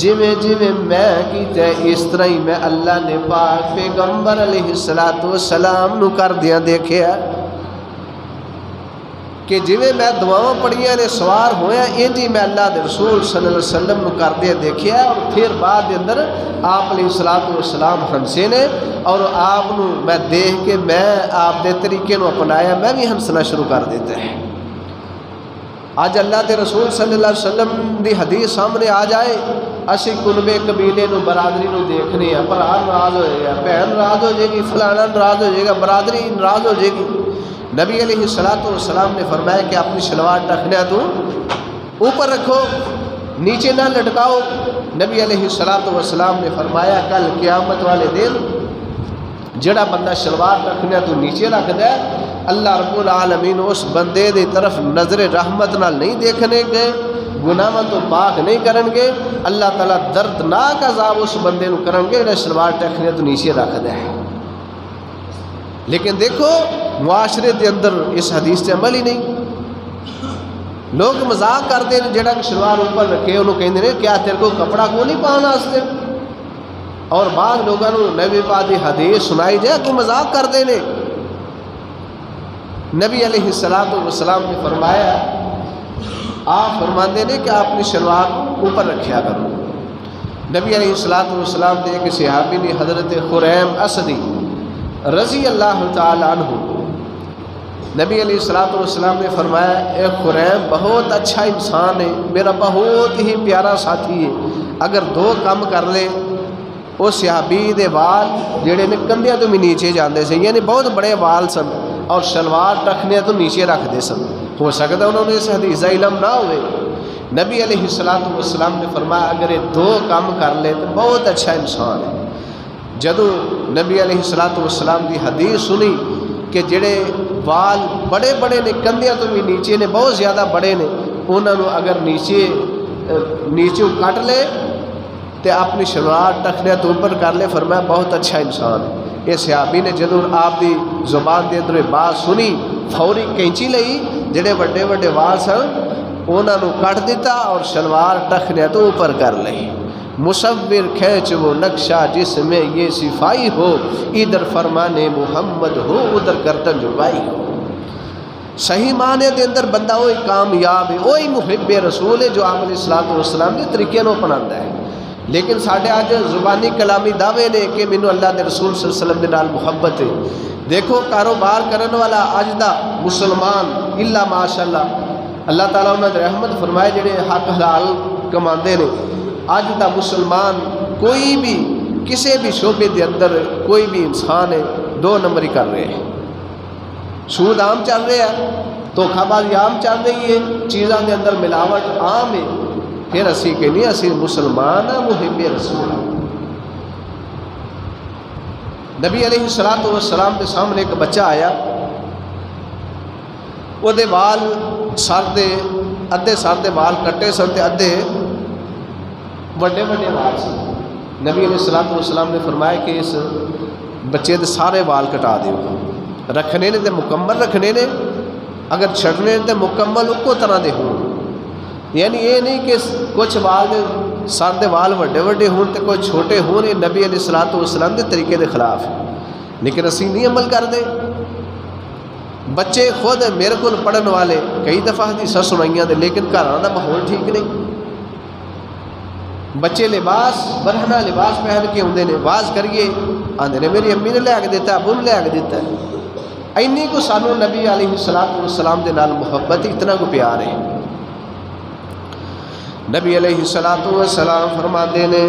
جویں جویں میں کیتا اس طرح ہی میں اللہ نے پاک پیغمبر علیہ السلام نو کر دیا دیکھیا کہ جویں میں دعاواں پڑھیاں نے سوار ہویا انجی میں اللہ دے رسول صلی اللہ علیہ وسلم نو کر دیا دیکھیا۔ اور پھر بعد دے اندر آپ علیہ السلام ہنسے نے اور آپ نو میں دیکھ کے میں آپ دے طریقے نو اپنایا، میں بھی ہنسنا شروع کر دیتا ہے۔ آج اللہ دے رسول صلی اللہ علیہ وسلم دی حدیث سامنے آ جائے، اسی کنبے قبیلے نو برادری نو دیکھنے ہیں، بھرا ناراض ہو جائے گا، بہن ناراض ہو جائے گی، فلانا ناراض ہو جائے گا، برادری ناراض ہو جائے گی۔ نبی علیہ السلام نے فرمایا کہ اپنی شلوار ٹخنیا تو اوپر رکھو، نیچے نہ لٹکاؤ۔ نبی علیہ السلام نے فرمایا کل قیامت والے دن جڑا بندہ شلوار ٹخنیا تو نیچے رکھ دے، اللہ رب العالمین اس بندے دی طرف نظر رحمت نال نہیں دیکھنے گے، گناہاں تو پاک نہیں کرن گے، اللہ تعالیٰ دردناک عذاب اس بندے نو کرن گے جڑا شلوار ٹخنیا تو نیچے رکھ دے۔ لیکن دیکھو معاشرے دے اندر اس حدیث سے عمل ہی نہیں، لوگ مذاق کرتے ہیں، جڑا کہ شلوار اوپر رکھے انہوں کہندے نے کیا تیرے کو کپڑا کو نہیں پانا واسطے؟ اور بعض لوگوں نبی پاک دی حدیث سنائی جائے کو مذاق کرتے ہیں۔ نبی علیہ السلام نے فرمایا، آپ فرماندے نے کہ آپ اپنی شلوار اوپر رکھیا کرو۔ نبی علیہ السلام دے کہ صحابی نے حضرت خریم اسدی رضی اللہ تعالی عنہ، نبی علیہ السلام نے فرمایا اے خریم بہت اچھا انسان ہے، میرا بہت ہی پیارا ساتھی ہے، اگر 2 کام کر لے وہ صحابی دے وال جڑے نے کندھیاں تو بھی نیچے جاندے سے، یعنی بہت بڑے وال سن اور شلوار ٹخنے تو نیچے رکھ دے سن، ہو سکتا انہوں نے اس حدیث علم نہ ہوئے۔ نبی علیہ السلام نے فرمایا اگر یہ 2 کام کر لے تو بہت اچھا انسان ہے۔ جدو نبی علیہ السلام دی حدیث سنی کہ جڑے وال بڑے بڑے نے کندھیاں تو بھی نیچے نے بہت زیادہ بڑے نے، انہوں نے اگر نیچے کٹ لے تو اپنی شلوار ٹخنے تو اوپر کر لے، فرمایا بہت اچھا انسان ہے۔ یہ صحابی نے جدو آپ دی زبان دے اندر بات سنی فوری کینچی لئی، جڑے بڑے بڑے وال سن انہوں نے کٹ دیتا اور شلوار ٹخنے تو اوپر کر لئی۔ مصور کھینچ وہ نقشہ جس میں یہ صفائی ہو، ادھر فرمانے محمد ہو ادھر گردن جھکائی ہو۔ صحیح معنی دے اندر بندہ وہی کامیاب ہے، وہی محب رسول ہے جو آپ علیہ السلام کے طریقے نو اپناتا ہے۔ لیکن ساڈے اج زبانی کلامی دعوے نے کہ مینوں اللہ دے رسول صلی اللہ علیہ وسلم دے نال محبت ہے۔ دیکھو کاروبار کرن والا اج دا مسلمان الا ماشاءاللہ اللہ تعالیٰ انہاں دی رحمت فرمائے جڑے حق حلال کماندے نے، اج دا مسلمان کوئی بھی کسی بھی شعبے دے اندر کوئی بھی انسان ہے 2 نمبر ہی کر رہے ہیں۔ سود عام چل رہا ہے، دھوکھا بازی عام چل رہی ہے، چیزاں دے اندر ملاوٹ عام ہے، پھر اسی کہ نہیں اسی مسلمان ہیں محب رسول۔ نبی علیہ السلام کے سامنے ایک بچہ آیا، وہ دے وال سر دے ادھے سر دے وال کٹے سن تے ادھے بڑے بڑے وال سن۔ نبی علیہ السلام نے فرمایا کہ اس بچے دے سارے وال کٹا دیو، رکھنے نے تے مکمل رکھنے نے، اگر چھڑنے نے تے مکمل اکو طرح دے ہوں۔ یعنی یہ نہیں کہ کچھ وال سر دے وال وڈے وڈے ہون تے کوئی چھوٹے ہون، یہ نبی علیہ الصلوۃ والسلام دے طریقے دے خلاف ہے، لیکن اسی نہیں عمل کرتے۔ بچے خود میرے کو پڑھن والے کئی دفعہ حدیثاں سنائیاں دے، لیکن گھراں دا ماحول ٹھیک نہیں۔ بچے لباس برہنہ لباس پہن کے آتے ہیں، واز کریے آتے ہیں میری امی نے لے کے دیتا، ابو نے لے کے دیتا ہے۔ اینی کو سانو نبی علیہ الصلوۃ والسلام دے نال محبت، اتنا کو پیار ہے۔ نبی علیہ الصلوۃ والسلام فرماتے ہیں،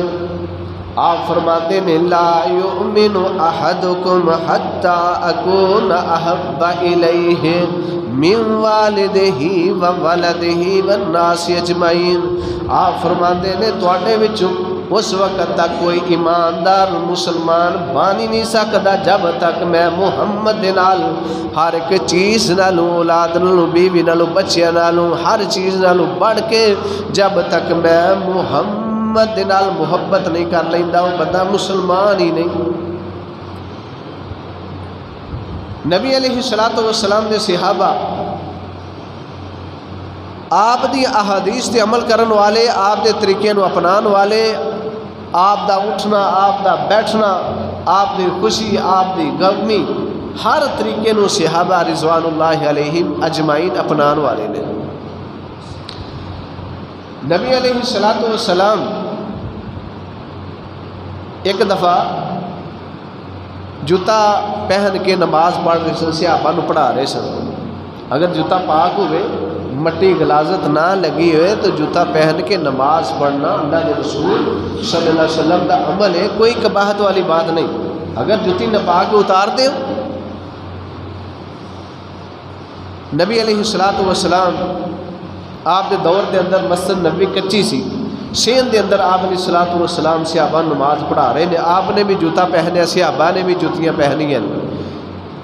آپ فرماتے ہیں لا یؤمن احدکم حتی اکون احب الیہ من والدہ وولدہ والناس اجمعین۔ آپ فرماتے ہیں تواڈے وچوں اس وقت تک کوئی ایماندار مسلمان بن ہی نہیں سکتا جب تک میں محمد دے نال ہر ایک چیز نالوں، اولاد نالوں، بیوی نالوں، بچیاں نالوں، ہر چیز نالوں بڑھ کے جب تک میں محمد دے نال محبت نہیں کر لیندا، وہ بندہ مسلمان ہی نہیں۔ نبی علیہ الصلوۃ والسلام دے صحابہ آپ دی احادیث تے عمل کرن والے، آپ دے طریقے نو اپنان والے، آپ دا اٹھنا، آپ دا بیٹھنا، آپ دی خوشی، آپ دی غمی، ہر طریقے نو صحابہ رضوان اللہ علیہم اجمعین اپنان والے نے۔ نبی علیہ الصلوۃ والسلام ایک دفعہ جوتا پہن کے نماز پڑھ رہے سن، صحابہ نو پڑھا رہے سن۔ اگر جوتا پاک ہوئے، مٹی غلاظت نہ لگی ہوئے تو جوتا پہن کے نماز پڑھنا اللہ کے رسول صلی اللہ علیہ وسلم کا عمل ہے، کوئی قباحت والی بات نہیں۔ اگر جوتی نپاک اتار دے، نبی علیہ الصلوۃ والسلام آپ دے دور دے اندر مسجد نبوی کچی سی، سین دے اندر آپ علیہ الصلوۃ والسلام صحابہ نماز پڑھا رہے ہیں، آپ نے بھی جوتا پہنے، صحابہ نے بھی جوتیاں پہنی ہیں۔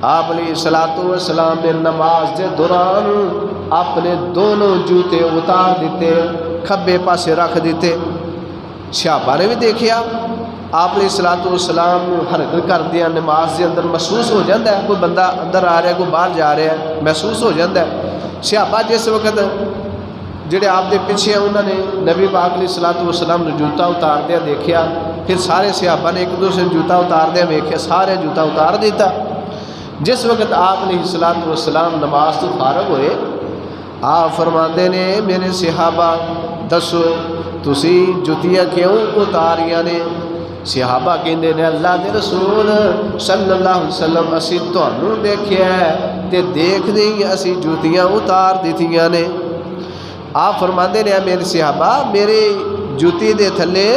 آپ علیہ الصلوۃ والسلام نے نماز دے دوران اپنے دونوں جوتے اتار دیتے، کھبے پاسے رکھ دیتے۔ صحابہ نے بھی دیکھیا، آپ علیہ الصلوۃ والسلام حرکت کر دیا، نماز دے اندر محسوس ہو جاتا ہے کوئی بندہ اندر آ رہا ہے، کوئی باہر جا رہا ہے، محسوس ہو جاتا ہے۔ صحابہ جس وقت جڑے آپ دے پیچھے ہیں انہوں نے نبی پاک علیہ الصلوۃ والسلام نے جوتا اتار دیا دیکھیا، پھر سارے صحابہ نے ایک دوسرے جوتا اتار دیا ویکھیا، سارے جوتا اتار دیتا۔ جس وقت آپ علیہ الصلوۃ والسلام نماز تو فارغ ہوئے، آپ فرماتے نے میرے صحابہ دسو تسی جوتیاں کیوں اتاریاں نے؟ صحابہ کہندے نے اللہ دے رسول صلی اللہ علیہ وسلم اسی تانوں دیکھیا ہے تے دیکھ دیں اسی جوتیاں اتار دیتیاں نے۔ آپ فرماتے نے میرے صحابہ میرے جوتی دے تھلے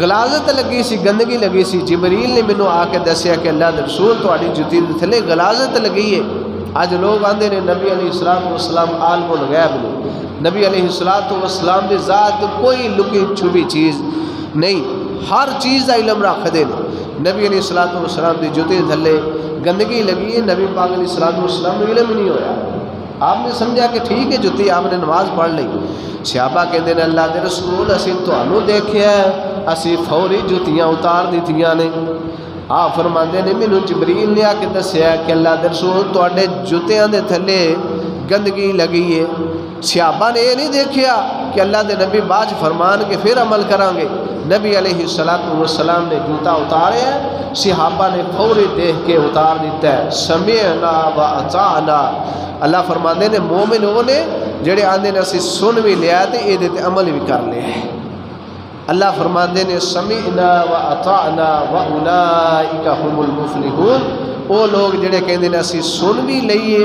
غلاظت لگی سی، گندگی لگی سی، جبریل نے مینوں آ کے دسیا کہ اللہ دے رسول تہاڈی جوتی دے تھلے غلاظت لگی ہے۔ اج لوگ آندے نے نبی علیہ الصلوۃ والسلام عالم الغیب نے، نبی علیہ الصلوۃ والسلام دی ذات کوئی لکی چھپی چیز نہیں، ہر چیز دا علم رکھدے نے۔ نبی علیہ الصلوۃ والسلام دی جوتی دے تھلے گندگی لگی ہے، نبی پاک علیہ الصلوۃ والسلام کو علم نہیں ہویا، آپ نے سمجھا کہ ٹھیک ہے جوتی آپ نے نماز پڑھ لی۔ صحابہ کہندے نے اللہ دے رسول اسی تانوں دیکھیا ہے، اسی فوری جوتیاں اتار دیتیاں نے۔ آپ فرماندے نے مینوں جبریل نے آ کے دسیا کہ اللہ دے رسول تواڈے جوتیاں دے تھلے گندگی لگی ہے۔ صحابہ نے یہ نہیں دیکھیا کہ اللہ دے نبی بعد فرمان کے پھر عمل کریں گے، نبی علیہ الصلوۃ والسلام نے جوتا اتاریا ہے، صحابہ نے فوری دیکھ کے اتار دیتا ہے۔ سمعنا و اطعنا، اللہ فرماندے نے مومن وہ نے جڑے آندے نے اسی سن بھی لیا تے اے دے تے عمل بھی کر لیا ہے۔ اللہ فرماندے نے سمعنا و اطعنا و اولئک هم المفلحون، وہ لوگ جڑے کہندے نے اسی سن بھی لئیے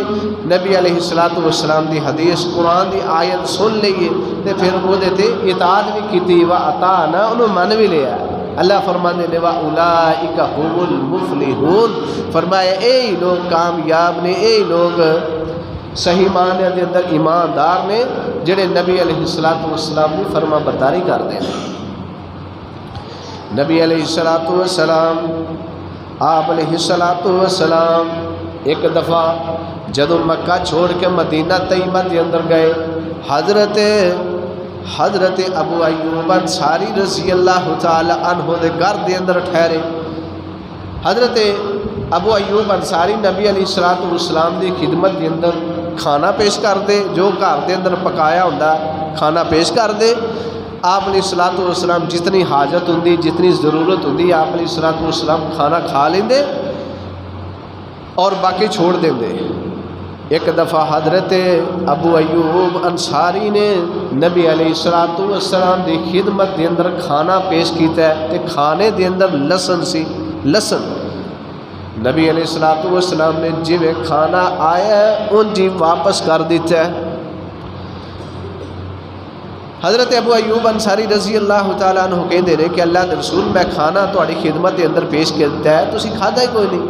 نبی علیہ الصلوۃ والسلام دی حدیث قرآن دی آیت سن لئیے تے پھر وہ دے تے اطاعت بھی کیتی و اطعنا انہوں من بھی لیا۔ اللہ فرماندے نے واولئک هم المفلحون، فرمایا اے لوگ کامیاب نے، اے لوگ صحیح معنی دے اندر ایماندار نے جڑے نبی علیہ الصلوۃ والسلام کی فرما برداری کرتے ہیں۔ نبی علیہ الصلوۃ والسلام آپ علیہ الصلوۃ والسلام ایک دفعہ جدو مکہ چھوڑ کے مدینہ طیبہ دے اندر گئے، حضرت ابو ایوب انصاری رضی اللہ تعالی عنہ دے گھر دے اندر ٹھہرے۔ حضرت ابو ایوب انصاری نبی علیہ الصلوۃ والسلام دی خدمت دے اندر کھانا پیش کر دے، جو گھر دے اندر پکایا ہوندا کھانا پیش کر دے۔ آپ علیہ الصلوۃ والسلام جتنی حاجت ہوندی، جتنی ضرورت ہوندی، آپ علیہ الصلوۃ والسلام کھانا کھا لیندے اور باقی چھوڑ دیندے۔ ایک دفعہ حضرت ابو ایوب انصاری نے نبی علیہ الصلوۃ والسلام دی خدمت دے اندر کھانا پیش کیتا ہے تے کھانے دے اندر لسن سی، لسن۔ نبی علیہ الصلوۃ والسلام نے جویں کھانا آیا ہے ان جی واپس کر دیتا ہے۔ حضرت ابو ایوب انصاری رضی اللہ تعالیٰ عنہ کہندے نے کہ اللہ دے رسول میں کھانا تہاڈی خدمت دے اندر پیش کیتا ہے، تسی کھادا ہی کوئی نہیں۔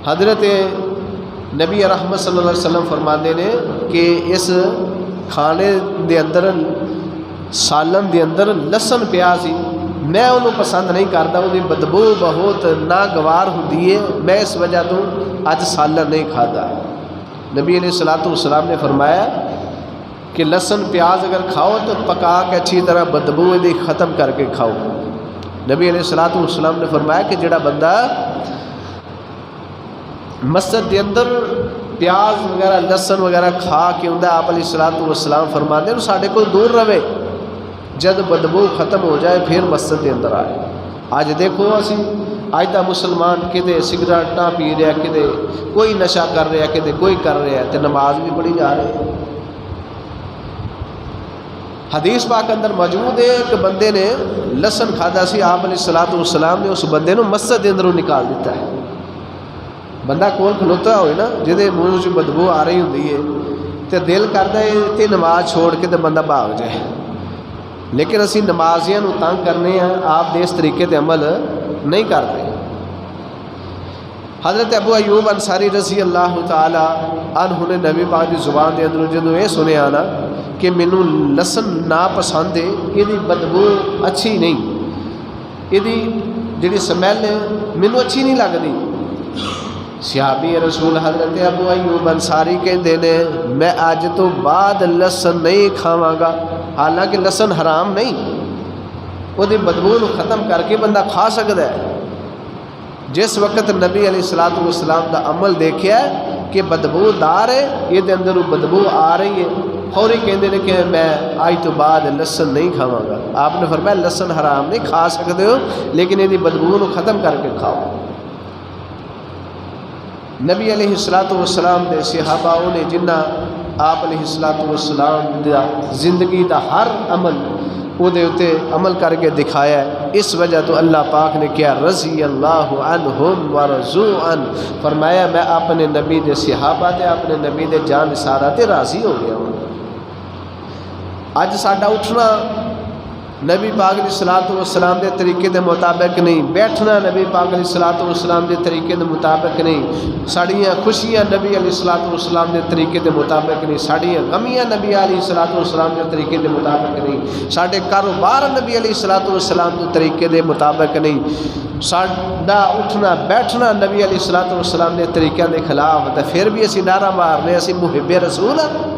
حضرت نبی رحمت صلی اللہ علیہ وسلم فرماندے نے کہ اس کھانے دے اندر سالن دے اندر لسن پیا سی، میں انہوں پسند نہیں کرتا، وہ بدبو بہت ناگوار ہوندی ہے، میں اس وجہ تو اج سالن نہیں کھاتا۔ نبی علیہ الصلوۃ والسلام نے فرمایا کہ لسن پیاز اگر کھاؤ تو پکا کے اچھی طرح بدبو دی ختم کر کے کھاؤ۔ نبی علیہ الصلوۃ والسلام نے فرمایا کہ جڑا بندہ مسجد دے اندر پیاز وغیرہ لسن وغیرہ کھا کے ہوندا، آپ علیہ الصلوۃ والسلام فرماتے ہیں ساڈے کو دور رہے، جد بدبو ختم ہو جائے پھر مسجد دے اندر آئے۔ اج دیکھو اسی اج دا مسلمان کدے سگریٹاں پی رہا، کدے کوئی نشہ کر رہا، کدے کوئی کر رہا تے نماز بھی پڑھی جا رہی ہے۔ حدیث پاک اندر موجود ہے ایک بندے نے لسن کھادا سی، آپ علیہ الصلوۃ والسلام نے اس بندے نو مسجد دے اندروں نکال دیتا ہے۔ بندہ کول کھلوتا ہوئے نا جہدے منہ چ بدبو آ رہی ہوندی ہے تے دل کردا ہے تے نماز چھوڑ کے تے بندہ بھاگ جائے، لیکن اسی نمازیاں نو تنگ کرنے ہیں، آپ دے اس طریقے تے عمل نہیں کرتے۔ حضرت ابو ایوب انصاری رضی اللہ تعالی عنہ نے نبی پاک دی زبان دے اندر جدوں یہ سنیا نا کہ مینوں لسن ناپسند ہے، یہ بدبو اچھی نہیں، یہ جڑی سمیل ہے مینوں اچھی نہیں لگتی، صحابی رسول حضرت ابو ایوب انصاری کہندے نے میں اج تو بعد لسن نہیں کھاواں گا، حالانکہ لسن حرام نہیں، وہ دی بدبو نو ختم کر کے بندہ کھا سکتا ہے۔ جس وقت نبی علیہ الصلوۃ والسلام دا عمل دیکھیا ہے کہ بدبو دار ہے، یہ دے اندر بدبو آ رہی ہے، فوری کہندے نے کہ میں آج تو بعد لسن نہیں کھاواں گا۔ آپ نے فرمایا لسن حرام نہیں، کھا سکتے ہو لیکن یہ بدبو نو ختم کر کے کھاؤ۔ نبی علیہ الصلوۃ والسلام دے صحابہ نے جنہ آپ علیہ الصلوۃ والسلام دا زندگی دا ہر عمل وہ دے اتے عمل کر کے دکھایا ہے، اس وجہ تو اللہ پاک نے کیا رضی اللہ عنہم ورضوا عنہ، فرمایا میں اپنے نبی دے صحابہ تے اپنے نبی دے جان نثارہ تے راضی ہو گیا ہوں۔ اج ساڈا اٹھنا نبی پاک علیہ الصلوۃ والسلام دے طریقے دے مطابق نہیں، بیٹھنا نبی پاک علیہ الصلوۃ والسلام دے طریقے دے مطابق نہیں، ساڑیاں خوشیاں نبی علیہ الصلوۃ والسلام دے طریقے دے مطابق نہیں، ساڑیاں غمیاں نبی علیہ الصلوۃ والسلام دے طریقے دے مطابق نہیں، ساڈے کاروبار نبی علیہ الصلوۃ والسلام دے طریقے دے مطابق نہیں، ساڈا اٹھنا بیٹھنا نبی علیہ الصلوۃ والسلام دے طریقے دے خلاف، تے پھر بھی اسی نعرہ مارنے اسی محب رسول ہیں۔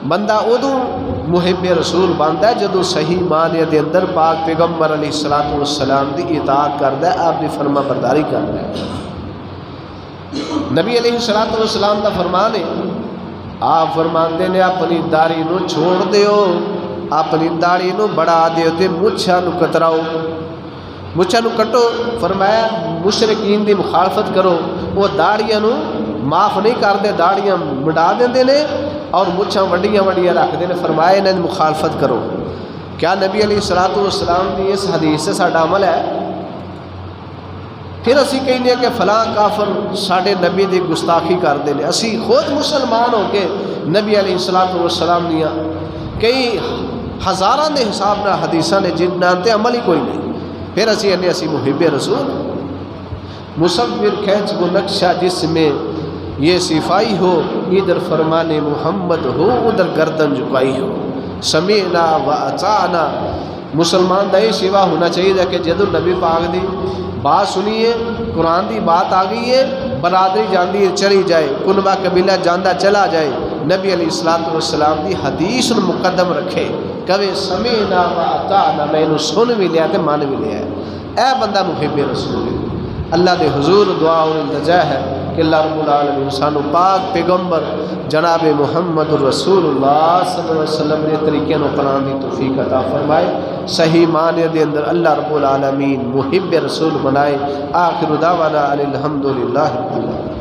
بندہ ادو محب رسول بنتا ہے جدو صحیح معنی دے اندر پاک پیغمبر علیہ الصلوۃ والسلام دی اطاعت کرتا ہے، آپ دی فرما برداری کرتا ہے۔ نبی علیہ الصلوۃ والسلام دا فرمان ہے، آپ فرماندے نے اپنی داڑھی نو چھوڑ دیو، اپنی داڑھی نو بڑھا دیو تے مچھاں نو کتراؤ، مچھاں نو کٹو، فرمایا مشرکین دی مخالفت کرو، وہ داڑھیاں نو معاف نہیں کرتے، داڑھیاں مڈا دیندے نے اور مچھاں وڈیاں وڈیاں رکھتے ہیں، فرمایا انہیں مخالفت کرو۔ کیا نبی علیہ الصلوۃ والسلام کی اس حدیث سے ساڈا عمل ہے؟ پھر اسی کہنے کہ فلاں کافر ساڈے نبی دی گستاخی کرتے ہیں، اسی خود مسلمان ہو کے نبی علیہ الصلوۃ والسلام دیاں کئی ہزاراں دے حساب نہ حدیثاں نے جنہاں تے عمل ہی کوئی نہیں، پھر اسی محب رسول مصور کھینچ کو نقشہ جس میں یہ صفائی ہو، ادھر فرمان محمد ہو ادھر گردن جھکائی ہو، سمیعنا و اطعنا۔ مسلمان دا یہ سوا ہونا چاہیے کہ جدو نبی پاک دی بات سنیے، قرآن دی بات آ گئی ہے، برادری جاندی چلی جائے، کنبہ قبیلہ جاندہ چلا جائے، نبی علیہ الصلوۃ والسلام دی حدیث مقدم رکھے، کبھی سمیعنا و اطعنا، میں انہوں سن بھی لیا تے مان بھی لیا ہے، اے بندہ محب رسول ہے۔ اللہ دے حضور دعا اور التجا ہے کہ اللہ رب العالمین سانو پاک پیغمبر جناب محمد رسول اللہ صلی اللہ علیہ وسلم نے طریقے نو قرآن دی توفیق عطا فرمائے، صحیح معنی دے اندر اللہ رب العالمین محب رسول بنائے۔ آخر دعوانا الحمدللہ رب العالمین۔